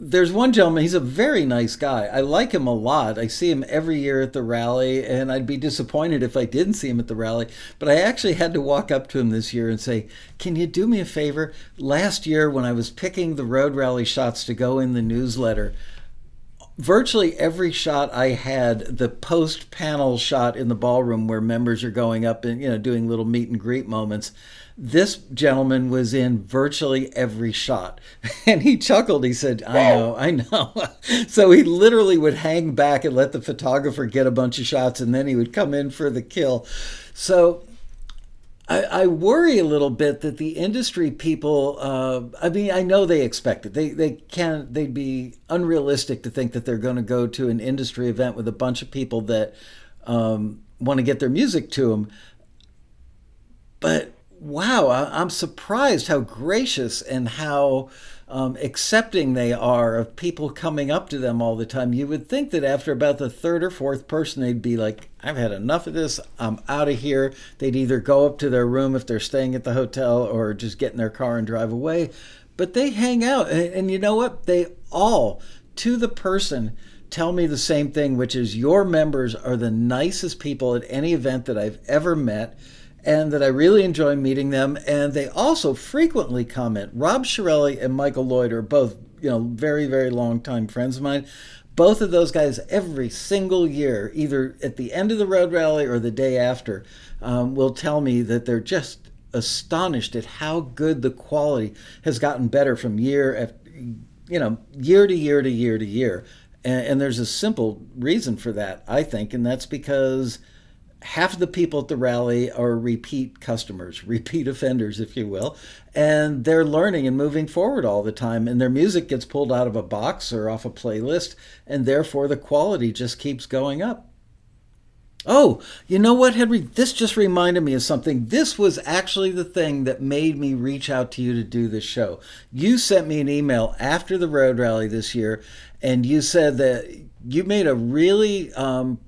There's one gentleman, he's a very nice guy. I like him a lot. I see him every year at the rally, and I'd be disappointed if I didn't see him at the rally. But I actually had to walk up to him this year and say, can you do me a favor? Last year when I was picking the road rally shots to go in the newsletter, virtually every shot I had, the post-panel shot in the ballroom where members are going up and doing little meet and greet moments, this gentleman was in virtually every shot. And he chuckled. He said, I know. So he literally would hang back and let the photographer get a bunch of shots, and then he would come in for the kill. So I worry a little bit that the industry people, I know they expect it. They'd be unrealistic to think that they're going to go to an industry event with a bunch of people that want to get their music to them. But wow, I'm surprised how gracious and how accepting they are of people coming up to them all the time. You would think that after about the third or fourth person, they'd be like, I've had enough of this. I'm out of here. They'd either go up to their room if they're staying at the hotel or just get in their car and drive away. But they hang out. And you know what? They all, to the person, tell me the same thing, which is your members are the nicest people at any event that I've ever met, and that I really enjoy meeting them. And they also frequently comment. Rob Shirelli and Michael Lloyd are both, very, very long time friends of mine. Both of those guys, every single year, either at the end of the road rally or the day after, will tell me that they're just astonished at how good the quality has gotten better from year to year to year to year. And there's a simple reason for that, I think, and that's because half of the people at the rally are repeat customers, repeat offenders, if you will, and they're learning and moving forward all the time, and their music gets pulled out of a box or off a playlist, and therefore the quality just keeps going up. Oh, you know what, Henry? This just reminded me of something. This was actually the thing that made me reach out to you to do this show. You sent me an email after the road rally this year, and you said that you made a really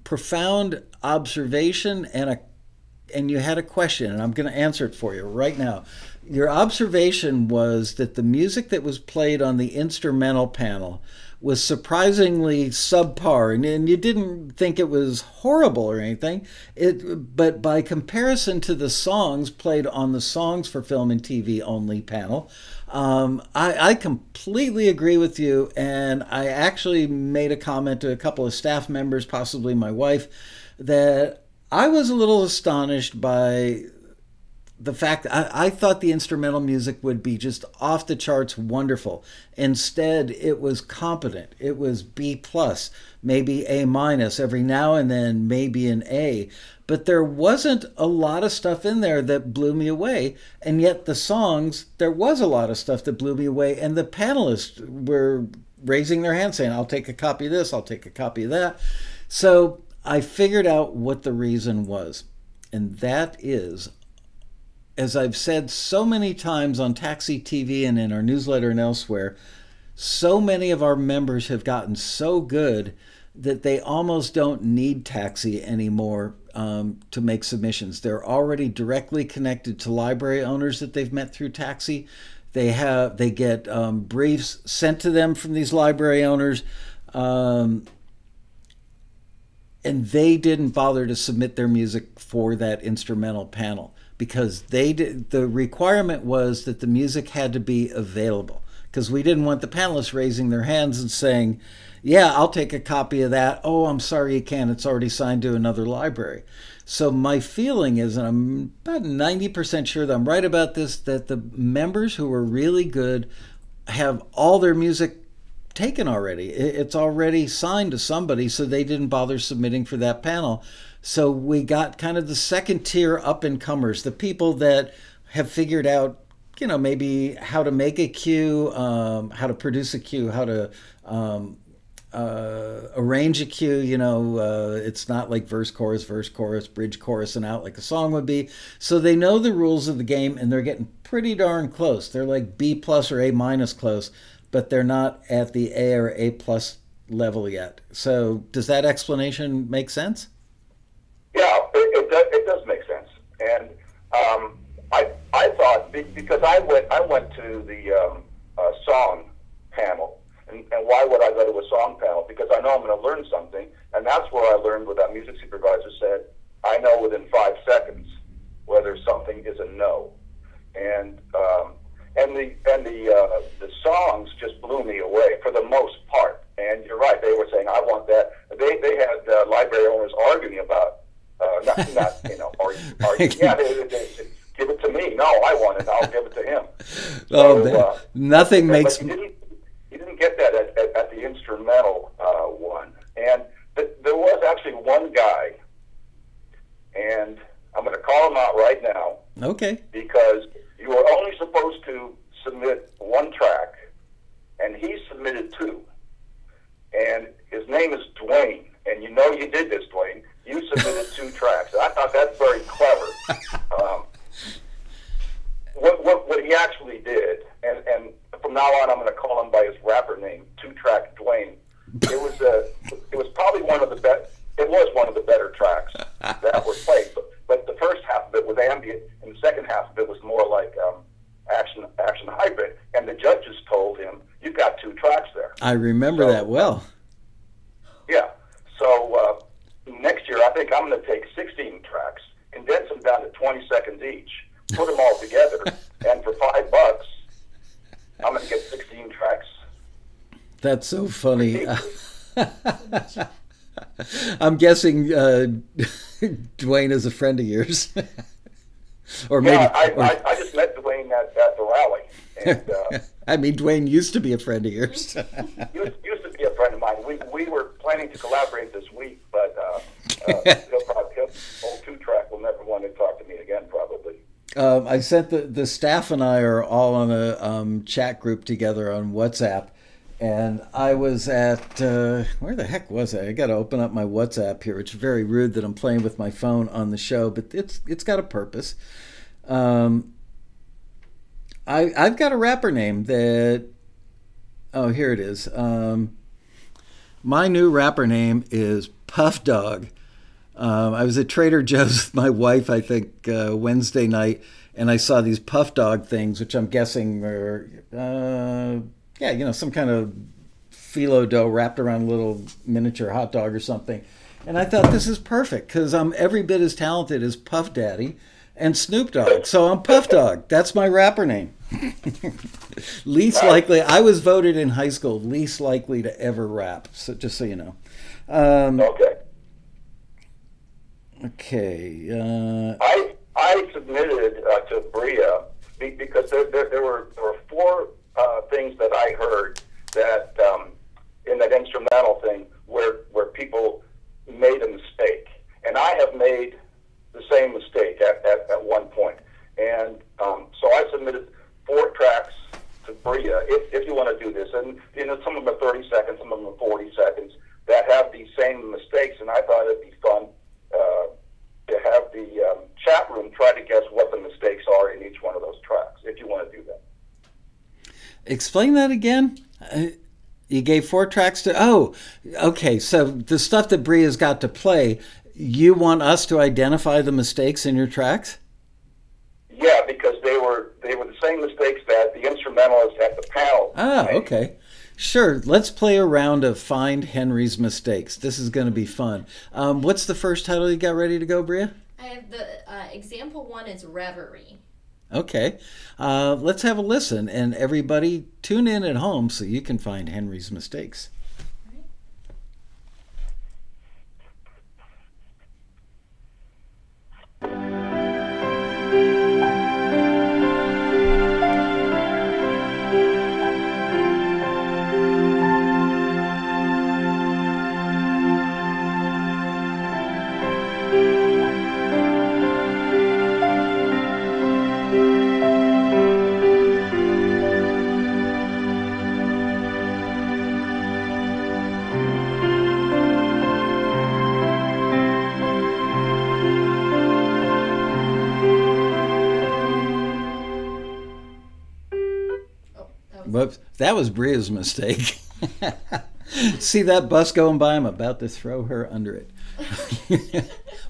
profound observation and you had a question, and I'm going to answer it for you right now. Your observation was that the music that was played on the instrumental panel was surprisingly subpar, and you didn't think it was horrible or anything, but by comparison to the songs played on the Songs for Film and TV Only panel, I completely agree with you, and I actually made a comment to a couple of staff members, possibly my wife, that I was a little astonished by the fact that I thought the instrumental music would be just off the charts wonderful. Instead, it was competent. It was B+, maybe A-, every now and then maybe an A. But there wasn't a lot of stuff in there that blew me away. And yet the songs, there was a lot of stuff that blew me away. And the panelists were raising their hands saying, I'll take a copy of this, I'll take a copy of that. So I figured out what the reason was. And that is as I've said so many times on Taxi TV and in our newsletter and elsewhere, so many of our members have gotten so good that they almost don't need Taxi anymore to make submissions. They're already directly connected to library owners that they've met through Taxi. They get briefs sent to them from these library owners, and they didn't bother to submit their music for that instrumental panel because the requirement was that the music had to be available, because we didn't want the panelists raising their hands and saying, yeah, I'll take a copy of that. Oh, I'm sorry, you can't. It's already signed to another library. So my feeling is, and I'm about 90% sure that I'm right about this, that the members who are really good have all their music taken already. It's already signed to somebody, so they didn't bother submitting for that panel. So we got kind of the second tier up-and-comers, the people that have figured out, maybe how to make a cue, how to produce a cue, how to arrange a cue. It's not like verse, chorus, bridge, chorus, and out like a song would be. So they know the rules of the game, and they're getting pretty darn close. They're like B plus or A minus close, but they're not at the A or A plus level yet. So does that explanation make sense? Yeah, it does make sense. And I thought, because I went to the song panel, and why would I go to a song panel? Because I know I'm going to learn something, and that's where I learned what that music supervisor said. I know within 5 seconds whether something is a no, and the songs just blew me away for the most part. And you're right, they were saying, I want that. They had library owners arguing about arguing. Yeah, they give it to me. No, I want it. I'll give it to him. Oh, nothing makes. But you didn't get that at the instrumental one. And there was actually one guy, and I'm going to call him out right now. Okay. Because you were only supposed to submit 1 track, and he submitted 2. And his name is Dwayne. And you did this, Dwayne. You submitted 2 tracks. And I thought that's very clever. What he actually did, and from now on I'm going to call him by his rapper name, 2-Track Dwayne. It was probably one of the best. It was one of the better tracks that were played. But the first half of it was ambient, and the second half of it was more like action hybrid. And the judges told him, "You've got 2 tracks there." I remember that well. Yeah. So next year, I think I'm going to take 16 tracks, condense them down to 20 seconds each, put them all together, and for $5, I'm going to get 16 tracks. That's so funny. I'm guessing Dwayne is a friend of yours. Or maybe. Yeah, I just met Dwayne at the rally. And, I mean, Dwayne used to be a friend of yours. used to be a friend of mine. We were planning to collaborate this week, but old 2-Track will never want to talk to me again, probably. I sent the staff and I are all on a chat group together on WhatsApp, and I was at where the heck was I? I got to open up my WhatsApp here, which is very rude that I'm playing with my phone on the show, but it's got a purpose. I've got a rapper name that. Oh, here it is. My new rapper name is Puff Dog. I was at Trader Joe's with my wife, I think, Wednesday night, and I saw these Puff Dog things, which I'm guessing are, some kind of phyllo dough wrapped around a little miniature hot dog or something. And I thought, this is perfect, because I'm every bit as talented as Puff Daddy and Snoop Dogg. So I'm Puff Dog. That's my rapper name. Least likely, I was voted in high school least likely to ever rap, so just so you know. Okay. Okay. I submitted to Bria because there were 4 things that I heard that in that instrumental thing where people made a mistake, and I have made the same mistake at one point, and so I submitted 4 tracks to Bria. If you want to do this, and some of them are 30 seconds, some of them are 40 seconds that have these same mistakes, and I thought it'd be fun to have the chat room try to guess what the mistake mistakes are in each one of those tracks, if you want to do that. Explain that again. You gave 4 tracks to... Oh, okay. So the stuff that Bria's got to play, you want us to identify the mistakes in your tracks? Yeah, because they were the same mistakes that the instrumentalists at the panel made. Okay. Sure. Let's play a round of Find Henry's Mistakes. This is going to be fun. What's the first title you got ready to go, Bria? I have the example 1 is Reverie. Okay. Let's have a listen. And everybody tune in at home so you can find Henry's mistakes. Whoops, that was Bria's mistake. See that bus going by? I'm about to throw her under it.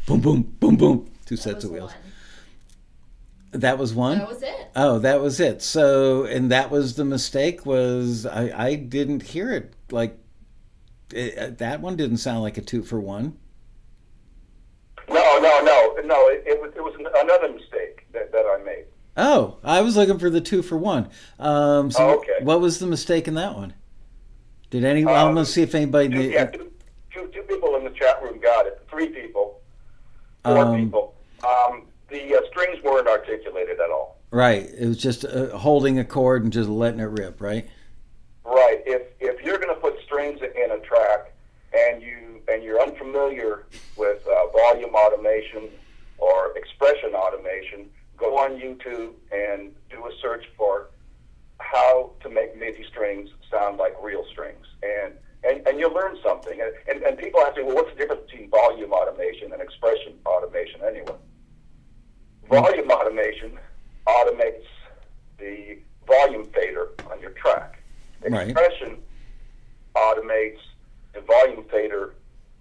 Boom, boom, boom, boom. 2 sets of wheels. 1. That was 1? That was it. Oh, that was it. So, and that was the mistake was I didn't hear it. Like, that one didn't sound like a 2 for 1. No. It was another mistake that I made. Oh, I was looking for the 2 for 1. Okay. What was the mistake in that one? Did anyone? I'm gonna see if anybody. Two people in the chat room got it. 3 people, 4 people. The strings weren't articulated at all. Right. It was just holding a chord and just letting it rip. Right. Right. If you're going to put strings in a track and you're unfamiliar with volume automation or expression automation, go on YouTube and do a search for how to make MIDI strings sound like real strings, and you'll learn something. And people ask me, well, what's the difference between volume automation and expression automation anyway? Volume automation automates the volume fader on your track. Expression automates the volume fader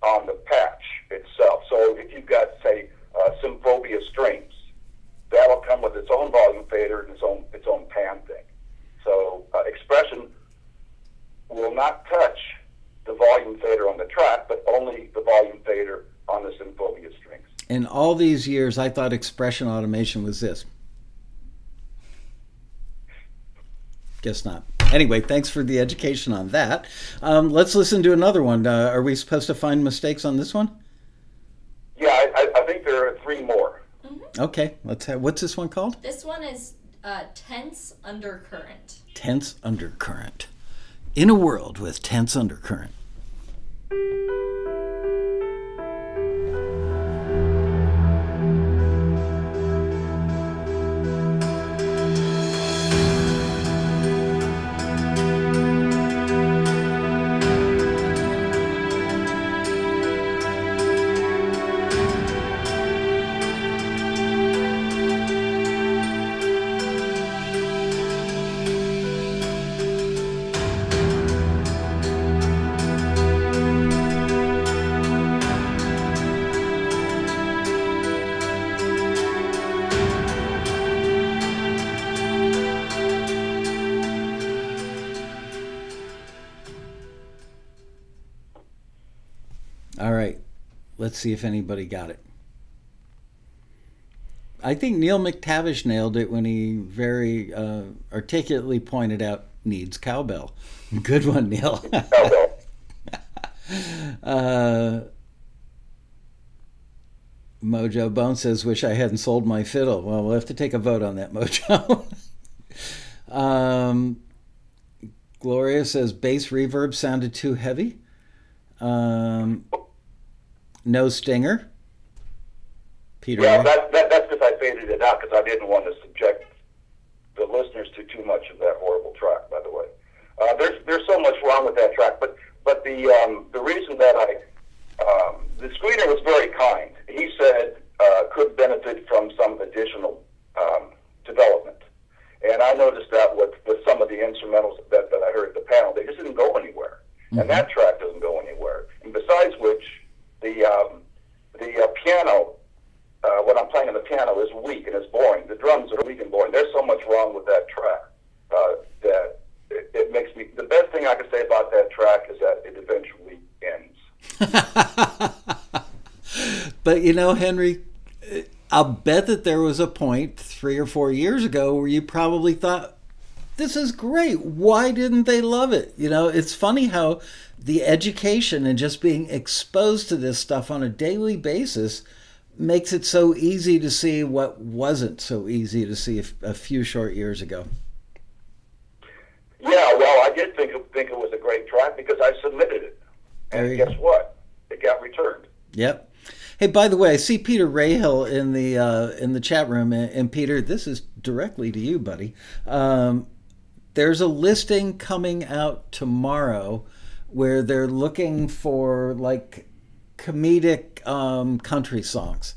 on the patch itself. So if you've got, say, Symphobia strings, that'll come with its own volume fader and its own pan thing. So expression will not touch the volume fader on the track, but only the volume fader on the Symphobia strings. In all these years, I thought expression automation was this. Guess not. Anyway, thanks for the education on that. Let's listen to another one. Are we supposed to find mistakes on this one? Yeah, I think there are 3 more. Mm-hmm. Okay, let's have. What's this one called? This one is Tense Undercurrent. Tense Undercurrent. In a world with tense undercurrent. All right, let's see if anybody got it. I think Neil McTavish nailed it when he very articulately pointed out needs cowbell. Good one, Neil. Mojo Bone says, wish I hadn't sold my fiddle. Well, we'll have to take a vote on that, Mojo. Gloria says, bass reverb sounded too heavy. No stinger. Peter. Yeah, that's because I faded it out because I didn't want to subject the listeners to too much of that horrible track. By the way, there's so much wrong with that track, but the reason that the screener was very kind. He said could benefit from some additional piano, when I'm playing on the piano, is weak and it's boring. The drums are weak and boring. There's so much wrong with that track that it makes me. The best thing I can say about that track is that it eventually ends. But you know, Henry, I'll bet that there was a point 3 or 4 years ago where you probably thought, this is great. Why didn't they love it? You know, it's funny how the education and just being exposed to this stuff on a daily basis makes it so easy to see what wasn't so easy to see a few short years ago. Yeah, well, I did think it was a great track because I submitted it. And guess what? It got returned. Yep. Hey, by the way, I see Peter Rahill in the chat room, and Peter, this is directly to you, buddy. There's a listing coming out tomorrow where they're looking for like comedic country songs.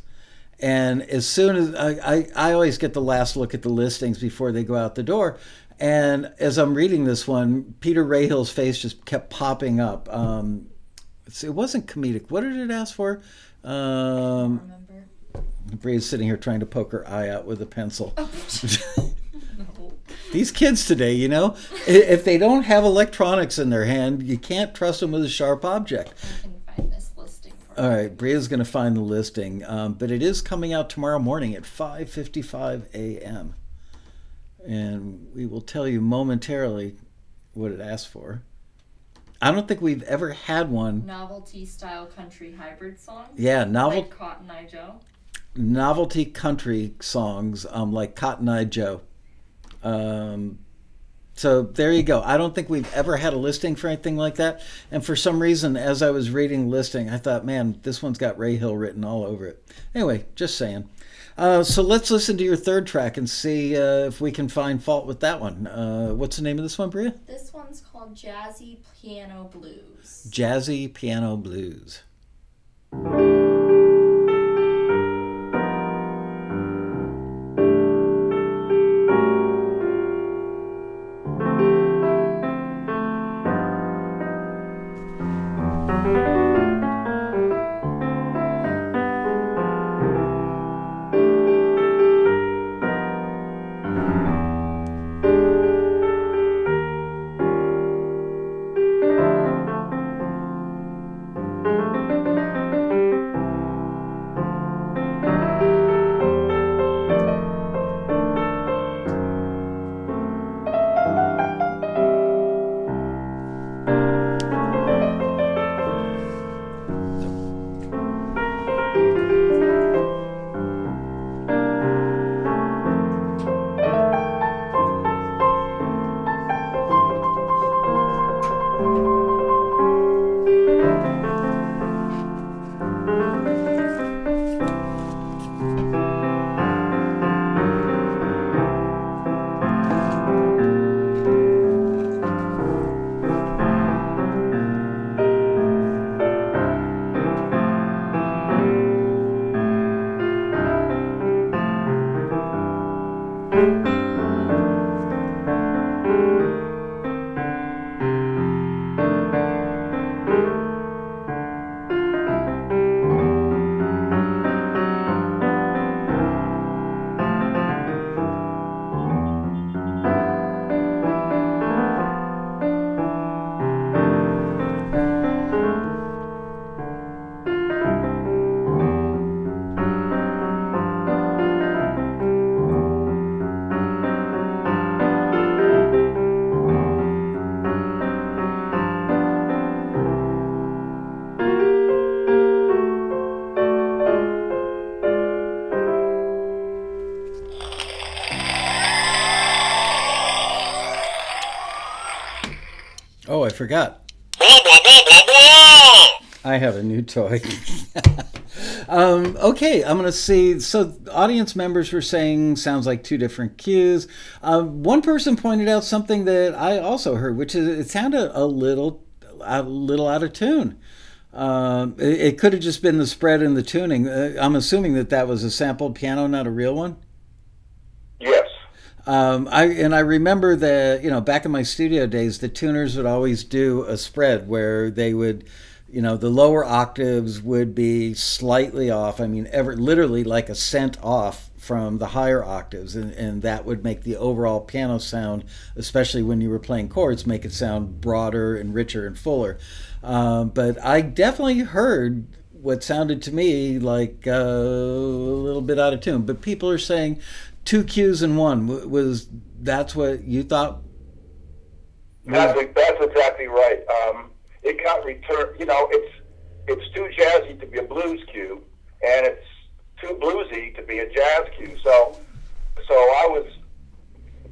And as soon as I always get the last look at the listings before they go out the door. And as I'm reading this one, Peter Rahill's face just kept popping up. It wasn't comedic. What did it ask for? I don't remember. Bria's sitting here trying to poke her eye out with a pencil. Oh. No. These kids today, you know, if they don't have electronics in their hand, you can't trust them with a sharp object. I can find this listing for All right, Bria's going to find the listing, but it is coming out tomorrow morning at 5:55 a.m. And we will tell you momentarily what it asked for. I don't think we've ever had one. Novelty style country hybrid songs. Yeah, like Cotton Eye Joe. Novelty country songs like Cotton Eye Joe. So there you go. I don't think we've ever had a listing for anything like that. And for some reason, as I was reading the listing, I thought, man, this one's got Rahill written all over it. Anyway, just saying. So let's listen to your third track and see if we can find fault with that one. What's the name of this one, Bria? This one's called Jazzy Piano Blues. Jazzy Piano Blues. Oh, I forgot. I have a new toy. Okay, I'm going to see. So audience members were saying sounds like two different cues. One person pointed out something that I also heard, which is it sounded a little out of tune. It could have just been the spread and the tuning. I'm assuming that was a sampled piano, not a real one. Yes. I remember that, back in my studio days, the tuners would always do a spread where they would, the lower octaves would be slightly off. I mean, literally like a cent off from the higher octaves, and that would make the overall piano sound, especially when you were playing chords, make it sound broader and richer and fuller. But I definitely heard what sounded to me like a little bit out of tune. But people are saying 2 cues in one. That's what you thought? That's exactly right. It got returned. It's too jazzy to be a blues cue, and it's too bluesy to be a jazz cue. So I was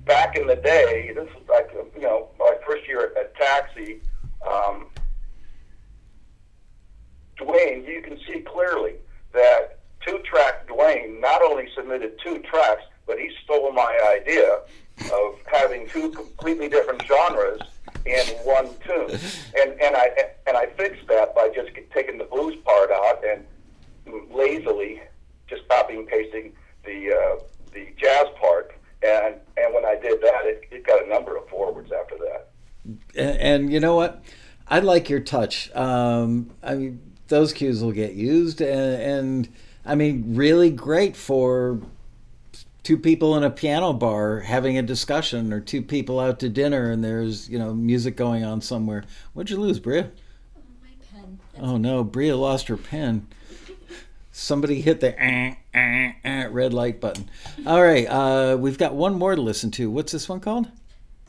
back in the day. This was like my first year at Taxi. Dwayne, you can see clearly that 2-track Dwayne not only submitted 2 tracks, but he stole my idea of having 2 completely different genres in one tune, and I fixed that by just taking the blues part out and lazily just copying and pasting the jazz part, and when I did that, it got a number of forwards after that. And you know what? I like your touch. I mean, those cues will get used, and I mean, really great for 2 people in a piano bar having a discussion, or 2 people out to dinner and there's music going on somewhere. What'd you lose, Bria? My pen. Oh no, Bria lost her pen. Somebody hit the red light button. All right, we've got one more to listen to. What's this one called?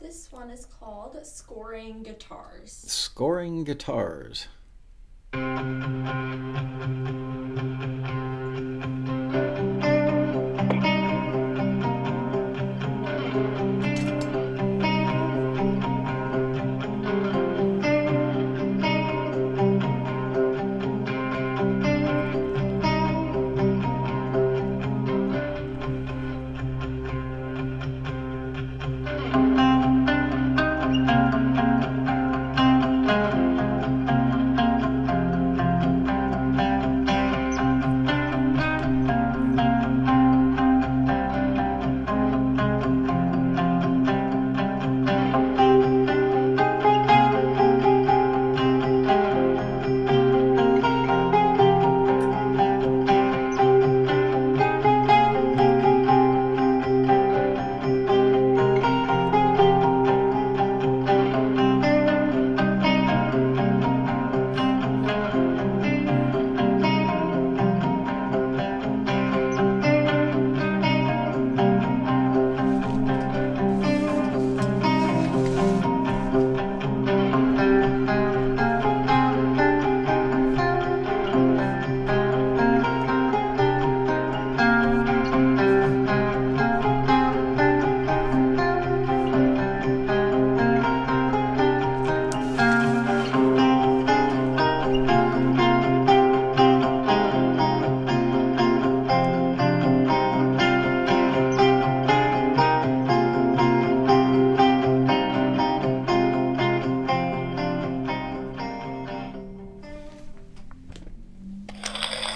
This one is called Scoring Guitars. Scoring Guitars.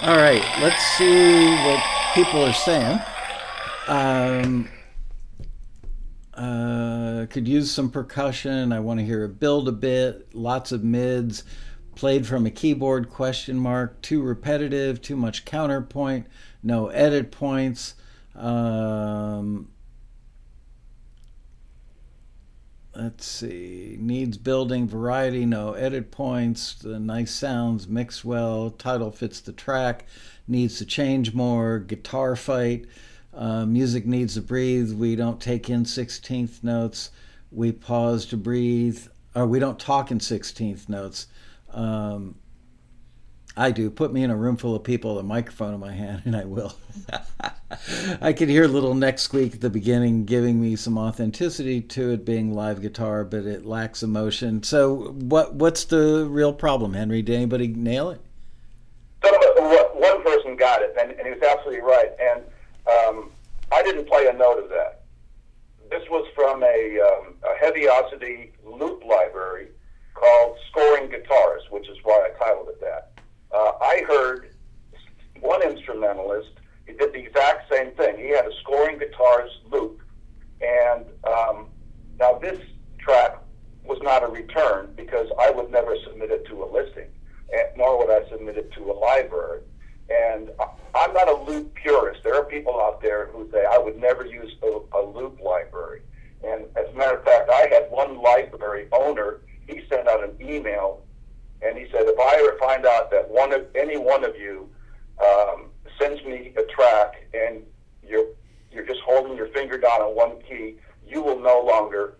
All right, let's see what people are saying. Could use some percussion. I want to hear it build a bit. Lots of mids. Played from a keyboard, question mark. Too repetitive, too much counterpoint. No edit points. Let's see, needs building, variety, no edit points, nice sounds, mixed well, title fits the track, needs to change more, guitar fight, music needs to breathe, we don't take in 16th notes, we pause to breathe, or we don't talk in 16th notes. I do. Put me in a room full of people with a microphone in my hand, and I will. I could hear a little neck squeak at the beginning, giving me some authenticity to it being live guitar, but it lacks emotion. So what's the real problem, Henry? Did anybody nail it? One person got it, and he was absolutely right. And I didn't play a note of that. This was from a Heaviosity loop library called Scoring Guitars, which is why I titled it that. I heard one instrumentalist, he did the exact same thing. He had a Scoring Guitars loop. And now this track was not a return because I would never submit it to a listing. nor would I submit it to a library. And I'm not a loop purist. There are people out there who say, I would never use a loop library. And as a matter of fact, I had one library owner, he sent out an email, and he said, if I ever find out that any one of you sends me a track and you're just holding your finger down on one key, you will no longer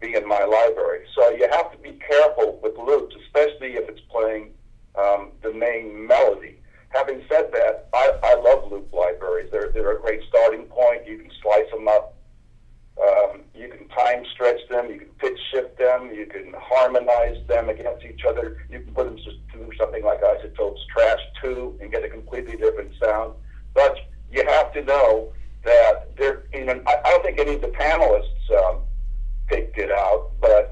be in my library. So you have to be careful with loops, especially if it's playing the main melody. Having said that, I love loop libraries. They're a great starting point. You can slice them up. You can time stretch them. You can pitch shift them. You can harmonize them against each other. You can put them to something like Isotope's Trash 2 and get a completely different sound. But you have to know that I don't think any of the panelists picked it out, but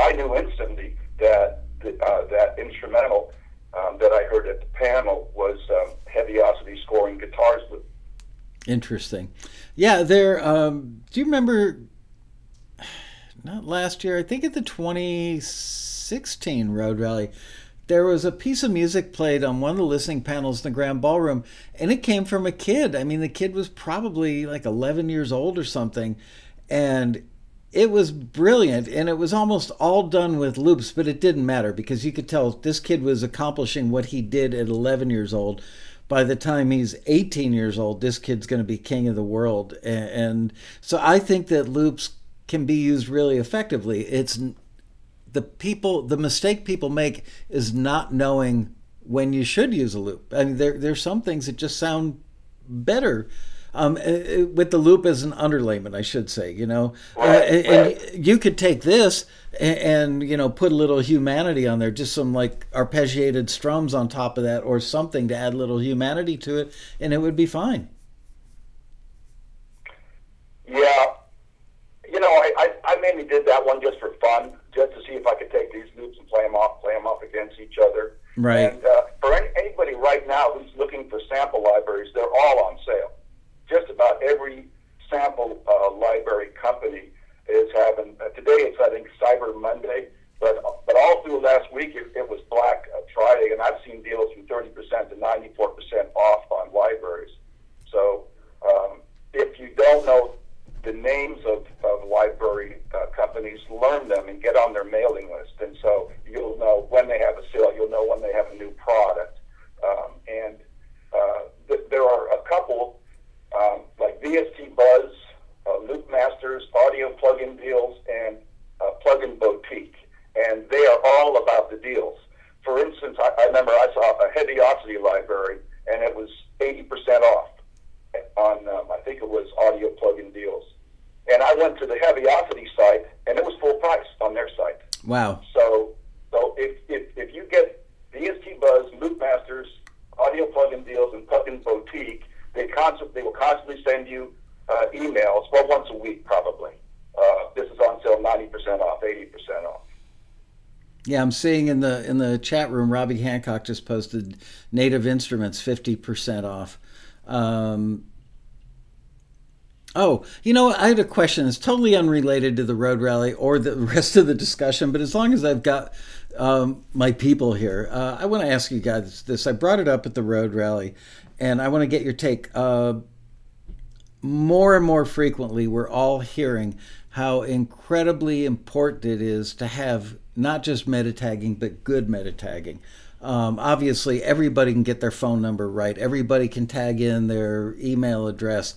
I knew instantly that that instrumental that I heard at the panel was Heaviosity scoring guitars loop. Interesting. Yeah, there. Do you remember? Not last year. I think at the 2016 Road Rally, there was a piece of music played on one of the listening panels in the Grand Ballroom, and it came from a kid. I mean, the kid was probably like 11 years old or something, and it was brilliant, and it was almost all done with loops, but it didn't matter because you could tell this kid was accomplishing what he did at 11 years old. By the time he's 18 years old, this kid's going to be king of the world. And so I think that loops can be used really effectively. It's the mistake people make is not knowing when you should use a loop. I mean, there's some things that just sound better with the loop as an underlayment, I should say, and you could take this and put a little humanity on there, just some like arpeggiated strums on top of that or something to add a little humanity to it, and it would be fine. Yeah, I mainly did that one just for fun, just to see if I could take these loops and play them off against each other. Right. And for anybody right now who's looking for sample libraries, they're all on sale. Just about every sample library company is having, today it's, I think, Cyber Monday, but all through last week it was Black Friday, and I've seen deals from 30% to 94% off on libraries. So if you don't know the names of library companies, learn them and get on their mailing list. And so you'll know when they have a sale, you'll know when they have a new product. There are a couple, like VST Buzz, Loop Masters, Audio Plugin Deals, and Plugin Boutique. And they are all about the deals. For instance, I remember I saw a Heaviosity library, and it was 80% off on, I think it was Audio Plugin Deals. And I went to the Heaviosity site, and it was full price on their site. Wow. So if you get VST Buzz, Loop Masters, Audio Plugin Deals, and Plugin Boutique, they will constantly send you emails, once a week probably. This is on sale 90% off, 80% off. Yeah, I'm seeing in the chat room, Robbie Hancock just posted Native Instruments 50% off. I had a question. It's totally unrelated to the Road Rally or the rest of the discussion, but as long as I've got my people here, I want to ask you guys this. I brought it up at the Road Rally, and I want to get your take. More and more frequently, we're all hearing how incredibly important it is to have not just meta tagging, but good meta tagging. Obviously, everybody can get their phone number right. Everybody can tag in their email address.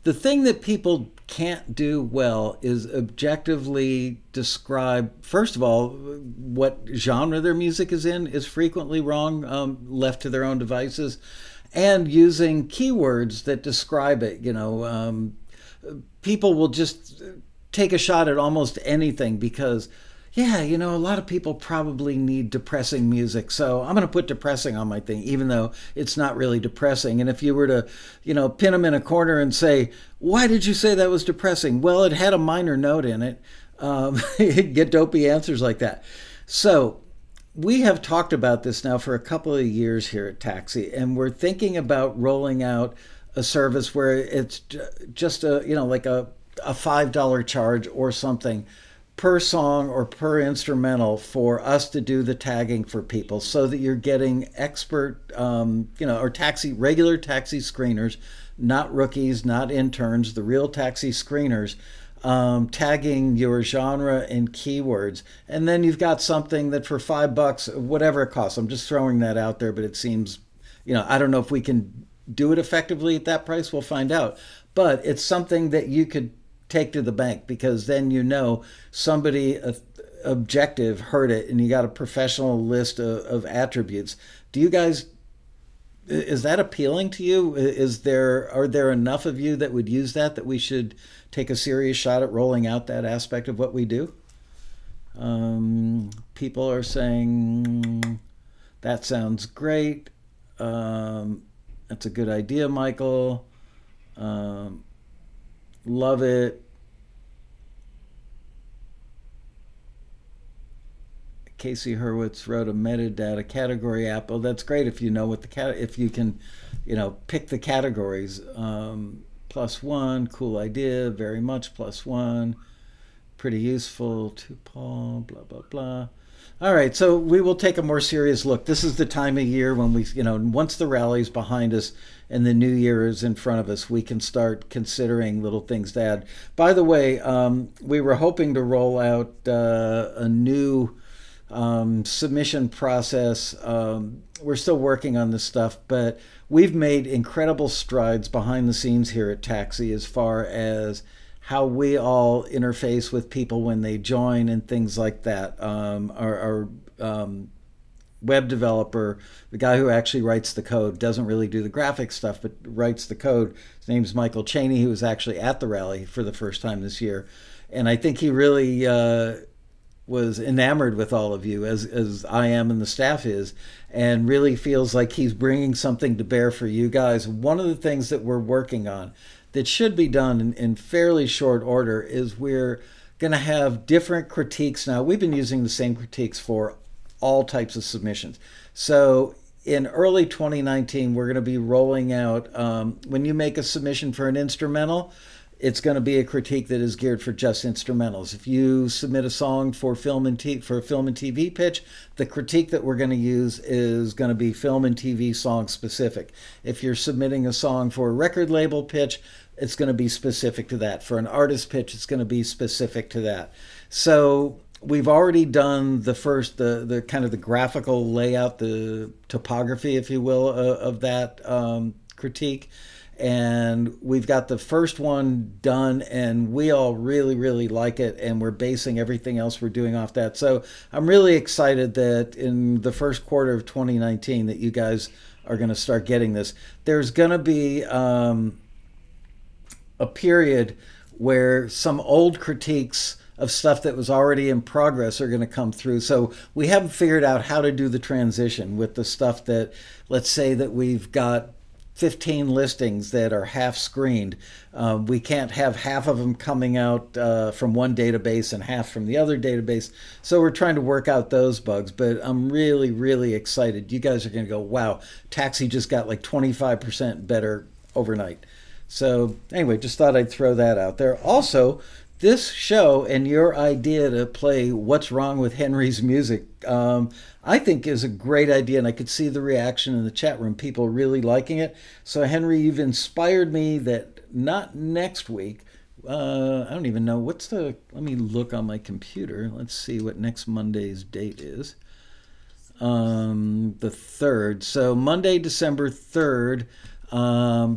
The thing that people can't do well is objectively describe, first of all, what genre their music is in is frequently wrong, left to their own devices, and using keywords that describe it. People will just take a shot at almost anything because, a lot of people probably need depressing music, so I'm going to put depressing on my thing, even though it's not really depressing. And if you were to, pin them in a corner and say, why did you say that was depressing? Well, it had a minor note in it. Get dopey answers like that. So we have talked about this now for a couple of years here at Taxi, and we're thinking about rolling out a service where it's just like a $5 charge or something per song or per instrumental for us to do the tagging for people, so that you're getting expert, or regular taxi screeners, not rookies, not interns, the real taxi screeners, tagging your genre and keywords. And then you've got something that for $5, whatever it costs, I'm just throwing that out there, but it seems, I don't know if we can do it effectively at that price. We'll find out. But it's something that you could take to the bank, because then somebody objective heard it, and you got a professional list of attributes. Is that appealing to you? Are there enough of you that would use that we should take a serious shot at rolling out that aspect of what we do? People are saying that sounds great. That's a good idea, Michael. Love it. Casey Hurwitz wrote a metadata category app. Oh, that's great if you know what if you can, pick the categories. +1, cool idea, very much +1, pretty useful to Paul, blah, blah, blah. All right, so we will take a more serious look. This is the time of year when once the rally's behind us and the new year is in front of us, we can start considering little things to add. By the way, we were hoping to roll out a new submission process. We're still working on this stuff, but we've made incredible strides behind the scenes here at Taxi as far as how we all interface with people when they join and things like that. Our web developer, the guy who actually writes the code, doesn't really do the graphic stuff, but writes the code. His name's Michael Cheney. He was actually at the rally for the first time this year. And I think he really was enamored with all of you, as I am and the staff is, and really feels like he's bringing something to bear for you guys. One of the things that we're working on that should be done in fairly short order is we're going to have different critiques now. We've been using the same critiques for all types of submissions. So in early 2019, we're going to be rolling out, when you make a submission for an instrumental, it's going to be a critique that is geared for just instrumentals. If you submit a song for a film and TV pitch, the critique that we're going to use is going to be film and TV song specific. If you're submitting a song for a record label pitch, it's going to be specific to that. For an artist pitch, it's going to be specific to that. So we've already done the kind of the graphical layout, the topography, if you will, of that critique. And we've got the first one done, and we all really, really like it, and we're basing everything else we're doing off that. So I'm really excited that in the first quarter of 2019 that you guys are going to start getting this. There's going to be a period where some old critiques of stuff that was already in progress are going to come through. So we haven't figured out how to do the transition with the stuff that, let's say that we've got 15 listings that are half screened. We can't have half of them coming out from one database and half from the other database. So we're trying to work out those bugs, but I'm really, really excited. You guys are going to go, wow, Taxi just got like 25% better overnight. So anyway, just thought I'd throw that out there. Also, this show and your idea to play What's Wrong with Henry's Music, I think is a great idea, and I could see the reaction in the chat room, people really liking it. So Henry, you've inspired me that not next week, I don't even know, let me look on my computer. Let's see what next Monday's date is. The 3rd. So Monday, December 3rd,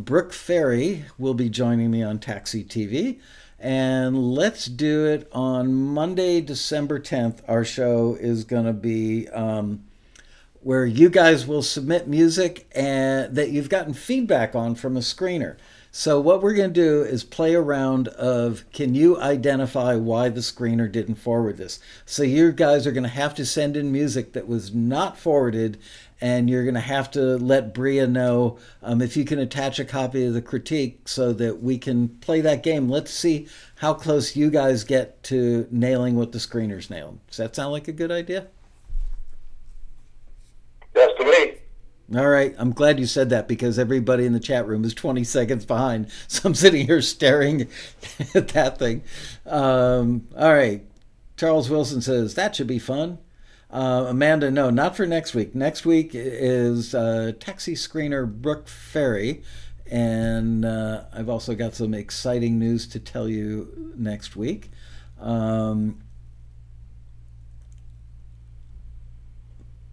Brooke Ferry will be joining me on Taxi TV. And let's do it on Monday, December 10th. Our show is going to be where you guys will submit music and that you've gotten feedback on from a screener. So what we're going to do is play a round of, can you identify why the screener didn't forward this? So you guys are going to have to send in music that was not forwarded, and you're going to have to let Bria know if you can attach a copy of the critique so that we can play that game. Let's see how close you guys get to nailing what the screeners nailed. Does that sound like a good idea? Yes, to me. All right. I'm glad you said that, because everybody in the chat room is 20 seconds behind. So I'm sitting here staring at that thing. All right. Charles Wilson says, that should be fun. Amanda, no, not for next week. Next week is taxi screener Brooke Ferry. And I've also got some exciting news to tell you next week.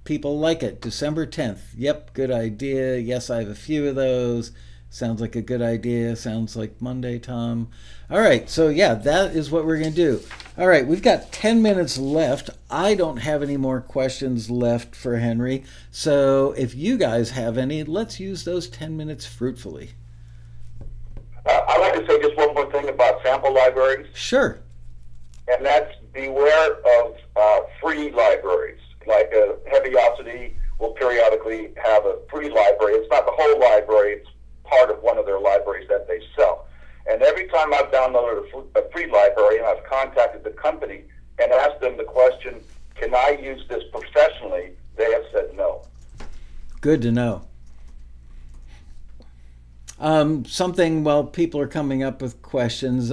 People like it. December 10th. Yep, good idea. Yes, I have a few of those. Sounds like a good idea. Sounds like Monday, Tom. All right, so yeah, that is what we're going to do. All right, we've got 10 minutes left. I don't have any more questions left for Henry. So if you guys have any, let's use those 10 minutes fruitfully. I'd like to say just one more thing about sample libraries. Sure. And that's beware of free libraries. Like Heaviosity will periodically have a free library. It's not the whole library. It's part of one of their libraries that they sell. And every time I've downloaded a free library and I've contacted the company and asked them the question, can I use this professionally, they have said no. Good to know. Something, while people are coming up with questions,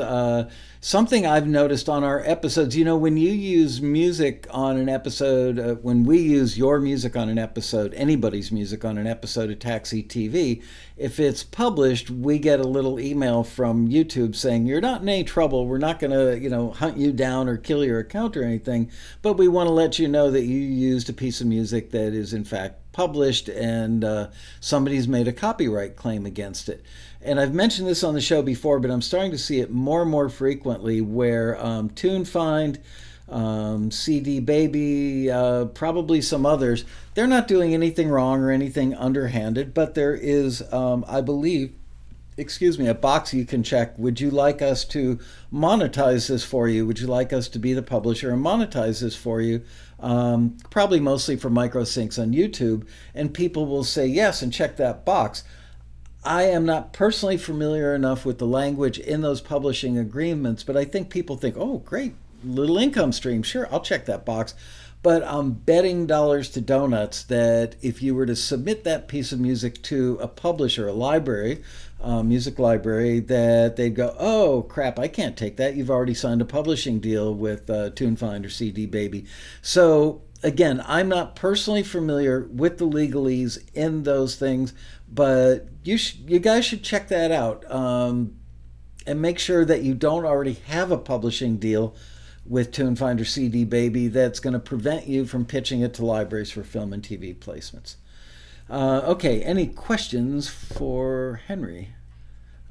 something I've noticed on our episodes, when you use music on an episode, when we use your music on an episode, anybody's music on an episode of Taxi TV, if it's published, we get a little email from YouTube saying, you're not in any trouble. We're not going to, hunt you down or kill your account or anything, but we want to let you know that you used a piece of music that is in fact published and somebody's made a copyright claim against it. And I've mentioned this on the show before, but I'm starting to see it more and more frequently where TuneFind, CD Baby, probably some others, they're not doing anything wrong or anything underhanded, but there is, I believe, a box you can check. Would you like us to monetize this for you? Would you like us to be the publisher and monetize this for you? Probably mostly for microsyncs on YouTube, and people will say yes and check that box. I am not personally familiar enough with the language in those publishing agreements, but I think people think, oh, great, little income stream. Sure, I'll check that box. But I'm betting dollars to donuts that if you were to submit that piece of music to a publisher, a library, music library, that they'd go, oh, crap, I can't take that. You've already signed a publishing deal with TuneFind or CD Baby. So, again, I'm not personally familiar with the legalese in those things, but you guys should check that out and make sure that you don't already have a publishing deal with TuneFind or CD Baby that's going to prevent you from pitching it to libraries for film and TV placements. Okay, any questions for Henry?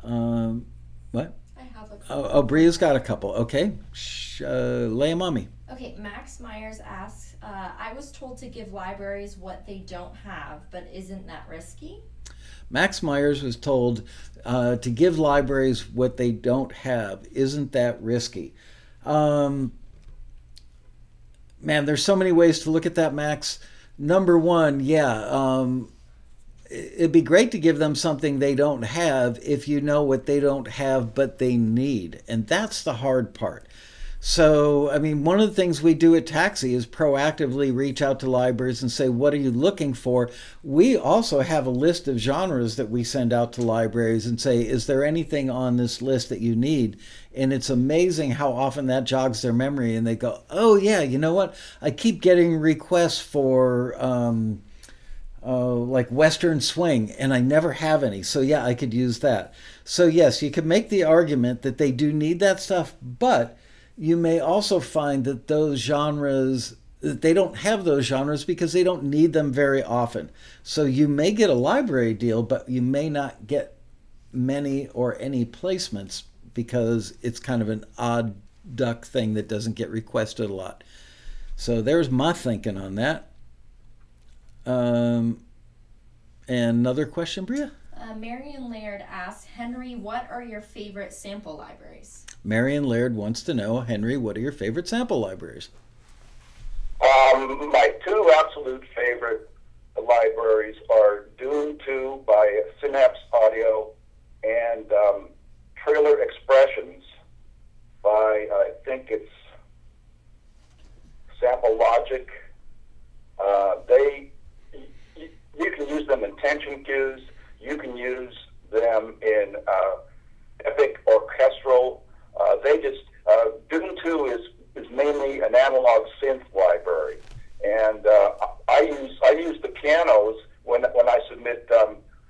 What? I have a couple. Oh, Bria's got a couple. Okay, lay them on me. Okay, Max Myers asks, I was told to give libraries what they don't have, but isn't that risky? Max Myers was told to give libraries what they don't have. Isn't that risky? Man, there's so many ways to look at that, Max. Number one, it'd be great to give them something they don't have if you know what they don't have but they need. And that's the hard part. So, I mean, one of the things we do at Taxi is proactively reach out to libraries and say, what are you looking for? We also have a list of genres that we send out to libraries and say, is there anything on this list that you need? And it's amazing how often that jogs their memory and they go, oh yeah, you know what? I keep getting requests for like Western swing and I never have any. So yeah, I could use that. So yes, you could make the argument that they do need that stuff, but you may also find that those genres, they don't have those genres because they don't need them very often. So you may get a library deal, but you may not get many or any placements because it's kind of an odd duck thing that doesn't get requested a lot. So there's my thinking on that. And another question, Bria? Marion Laird asks, Henry, what are your favorite sample libraries? Marion Laird wants to know, Henry, what are your favorite sample libraries? My two absolute favorite libraries are Dune 2 by Synapse Audio and Trailer Expressions by, I think it's Sample Logic. You can use them in tension cues. You can use them in epic orchestral. Dune 2 is mainly an analog synth library, and I use the pianos when I submit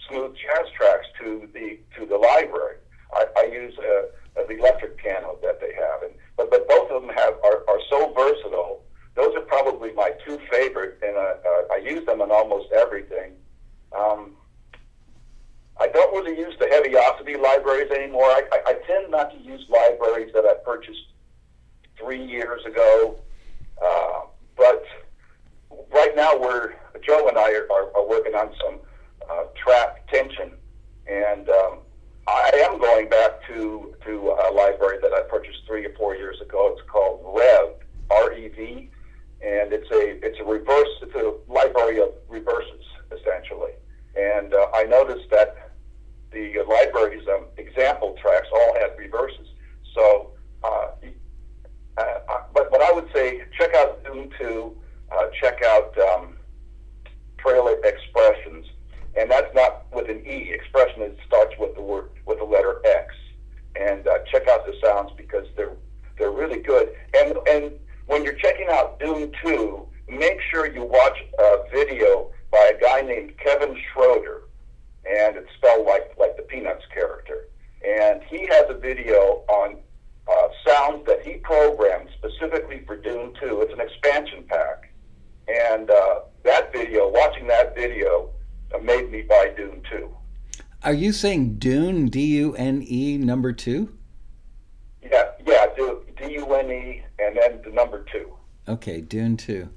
smooth jazz tracks to the library. I use the electric piano that they have, but both of them are so versatile. Those are probably my two favorite, and I use them in almost everything. I don't really use the heaviosity libraries anymore. I tend not to use libraries that I purchased 3 years ago. But right now, Joe and I are working on some track tension, and I am going back to a library that I purchased 3 or 4 years ago. It's called Rev, R-E-V, and it's a library of reverses, essentially. And I noticed that the library's example tracks all had reverses. So, but I would say check out Doom 2, check out Trailer Expressions, and that's not with an E. Expression, it starts with the letter X. And check out the sounds because they're really good. And when you're checking out Doom 2, make sure you watch a video by a guy named Kevin Schroeder, and it's spelled like the Peanuts character. And he has a video on sounds that he programmed specifically for Doom 2. It's an expansion pack. And watching that video made me buy Doom 2. Are you saying Dune, D-U-N-E, number 2? Yeah, D-U-N-E, and then the number 2. Okay, Dune 2.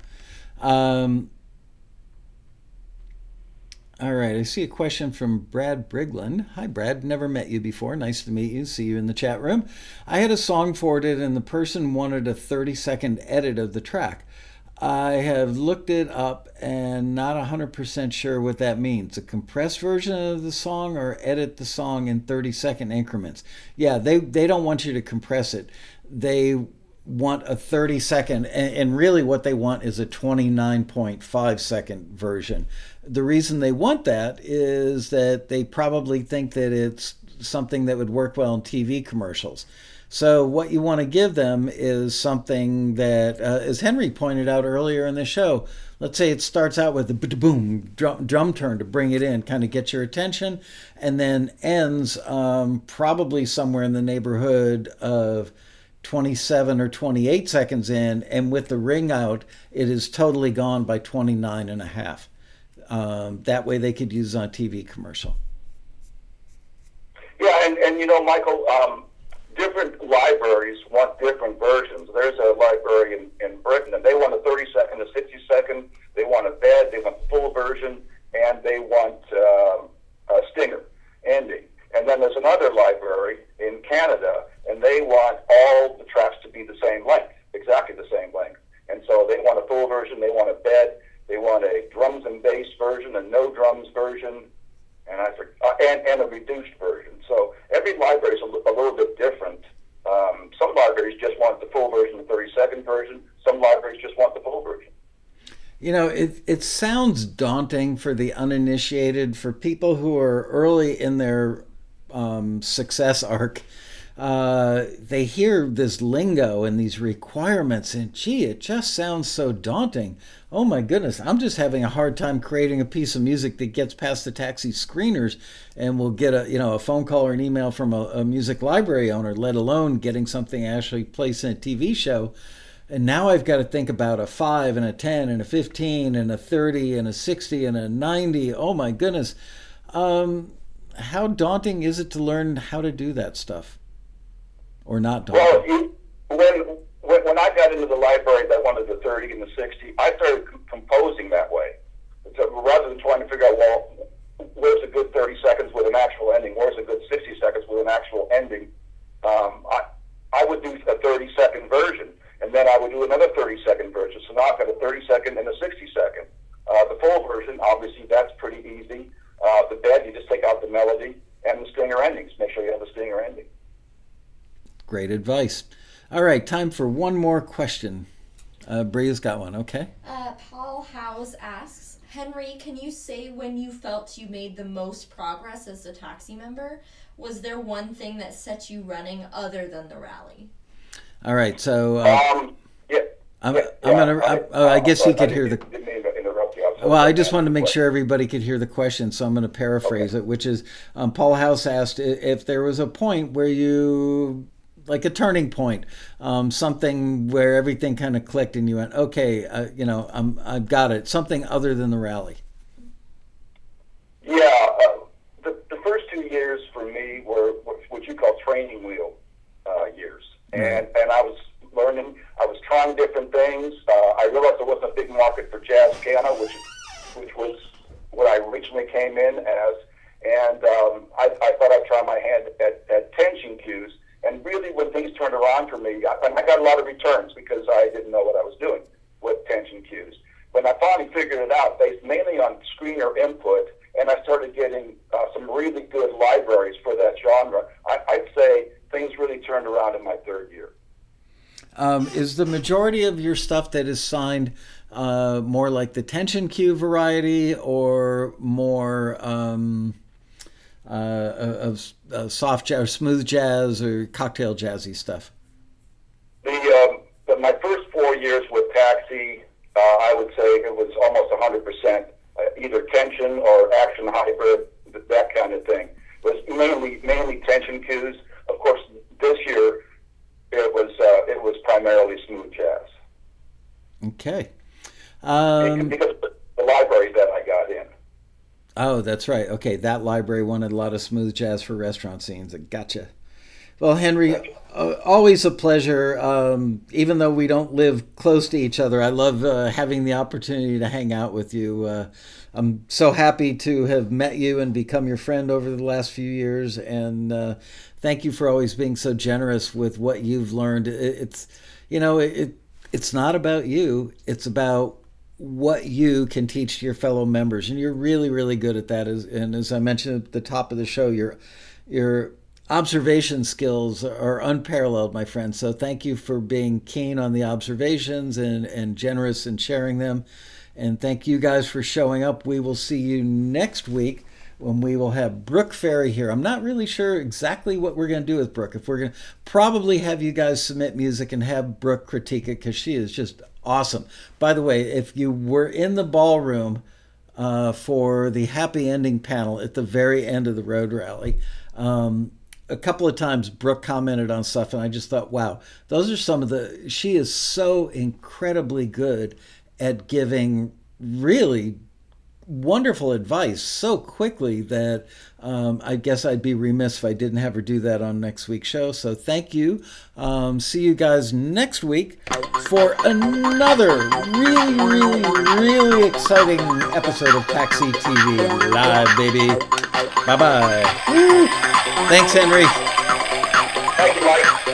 All right, I see a question from Brad Brigland. Hi, Brad. Never met you before. Nice to meet you. See you in the chat room. I had a song forwarded, and the person wanted a 30-second edit of the track. I have looked it up and not 100% sure what that means. A compressed version of the song or edit the song in 30-second increments? Yeah, they don't want you to compress it. They want a 30-second, and really what they want is a 29.5-second version. The reason they want that is that they probably think that it's something that would work well in TV commercials. So what you want to give them is something that, as Henry pointed out earlier in the show, let's say it starts out with a boom drum turn to bring it in, kind of get your attention, and then ends probably somewhere in the neighborhood of 27 or 28 seconds in, and with the ring out, it is totally gone by 29 and a half. That way they could use it on a TV commercial. Yeah, and you know, Michael, different libraries want different versions. There's a library in Britain, and they want a 30-second, a 60-second, they want a bed, they want full version, and they want a stinger ending. And then there's another library in Canada, and they want all the tracks to be the same length, exactly the same length. And so they want a full version, they want a bed, they want a drums and bass version, a no drums version, and a reduced version. So every library is a little bit different. Some libraries just want the full version, the 30-second version. Some libraries just want the full version. You know, it sounds daunting for the uninitiated, for people who are early in their success arc. They hear this lingo and these requirements, and gee, it just sounds so daunting. Oh my goodness, I'm just having a hard time creating a piece of music that gets past the taxi screeners and will get a phone call or an email from a music library owner, let alone getting something actually placed in a TV show. And now I've got to think about a 5 and a 10 and a 15 and a 30 and a 60 and a 90. Oh my goodness. How daunting is it to learn how to do that stuff? Or not daunting? Well, when I got into the library that wanted the 30 and the 60, I started composing that way. So rather than trying to figure out, well, where's a good 30 seconds with an actual ending, where's a good 60 seconds with an actual ending, I would do a 30-second version, and then I would do another 30-second version. So now I've got a 30-second and a 60-second. The full version, obviously, that's pretty easy. The bed, you just take out the melody and the stinger endings. Make sure you have a stinger ending. Great advice. All right, time for one more question. Bria's got one, okay? Paul Howes asks, Henry, can you say when you felt you made the most progress as a taxi member? Was there one thing that set you running other than the rally? All right, so... I guess you could hear the. Didn't mean to interrupt you. Well, I just wanted to make sure everybody could hear the question, so I'm going to paraphrase it, which is Paul House asked if there was a point where you, like a turning point, something where everything kind of clicked and you went, okay, I've got it, something other than the rally. Yeah, the first 2 years for me were what you call training wheel years, and I was learning. I was trying different things. I realized there wasn't a big market for jazz piano, which was what I originally came in as, and I thought I'd try my hand at tension cues. And really, when things turned around for me, I got a lot of returns because I didn't know what I was doing with tension cues. When I finally figured it out, based mainly on screener input, and I started getting some really good libraries for that genre, I'd say things really turned around in my third year. Is the majority of your stuff that is signed more like the tension cue variety, or more of soft jazz or smooth jazz or cocktail jazzy stuff? My first 4 years with Taxi, I would say it was almost 100% either tension or action hybrid, that kind of thing. It was mainly tension cues. Of course, this year it was primarily smooth jazz. Okay. Because of the library that I got in. Oh, that's right. Okay, that library wanted a lot of smooth jazz for restaurant scenes. Gotcha. Well, Henry, always a pleasure. Even though we don't live close to each other, I love having the opportunity to hang out with you. I'm so happy to have met you and become your friend over the last few years. And thank you for always being so generous with what you've learned. It's not about you. It's about what you can teach to your fellow members, and you're really, really good at that. And as I mentioned at the top of the show, your observation skills are unparalleled, my friend. So thank you for being keen on the observations and generous in sharing them. And thank you guys for showing up. We will see you next week when we will have Brooke Ferry here. I'm not really sure exactly what we're going to do with Brooke. If we're going to probably have you guys submit music and have Brooke critique it, because she is just awesome. By the way, if you were in the ballroom for the happy ending panel at the very end of the road rally, a couple of times Brooke commented on stuff, and I just thought, wow, those are some of she is so incredibly good at giving really wonderful advice so quickly that I guess I'd be remiss if I didn't have her do that on next week's show. So thank you. See you guys next week for another really, really, really exciting episode of Taxi TV Live, baby. Bye-bye. Thanks, Henry. Thank you, Mike.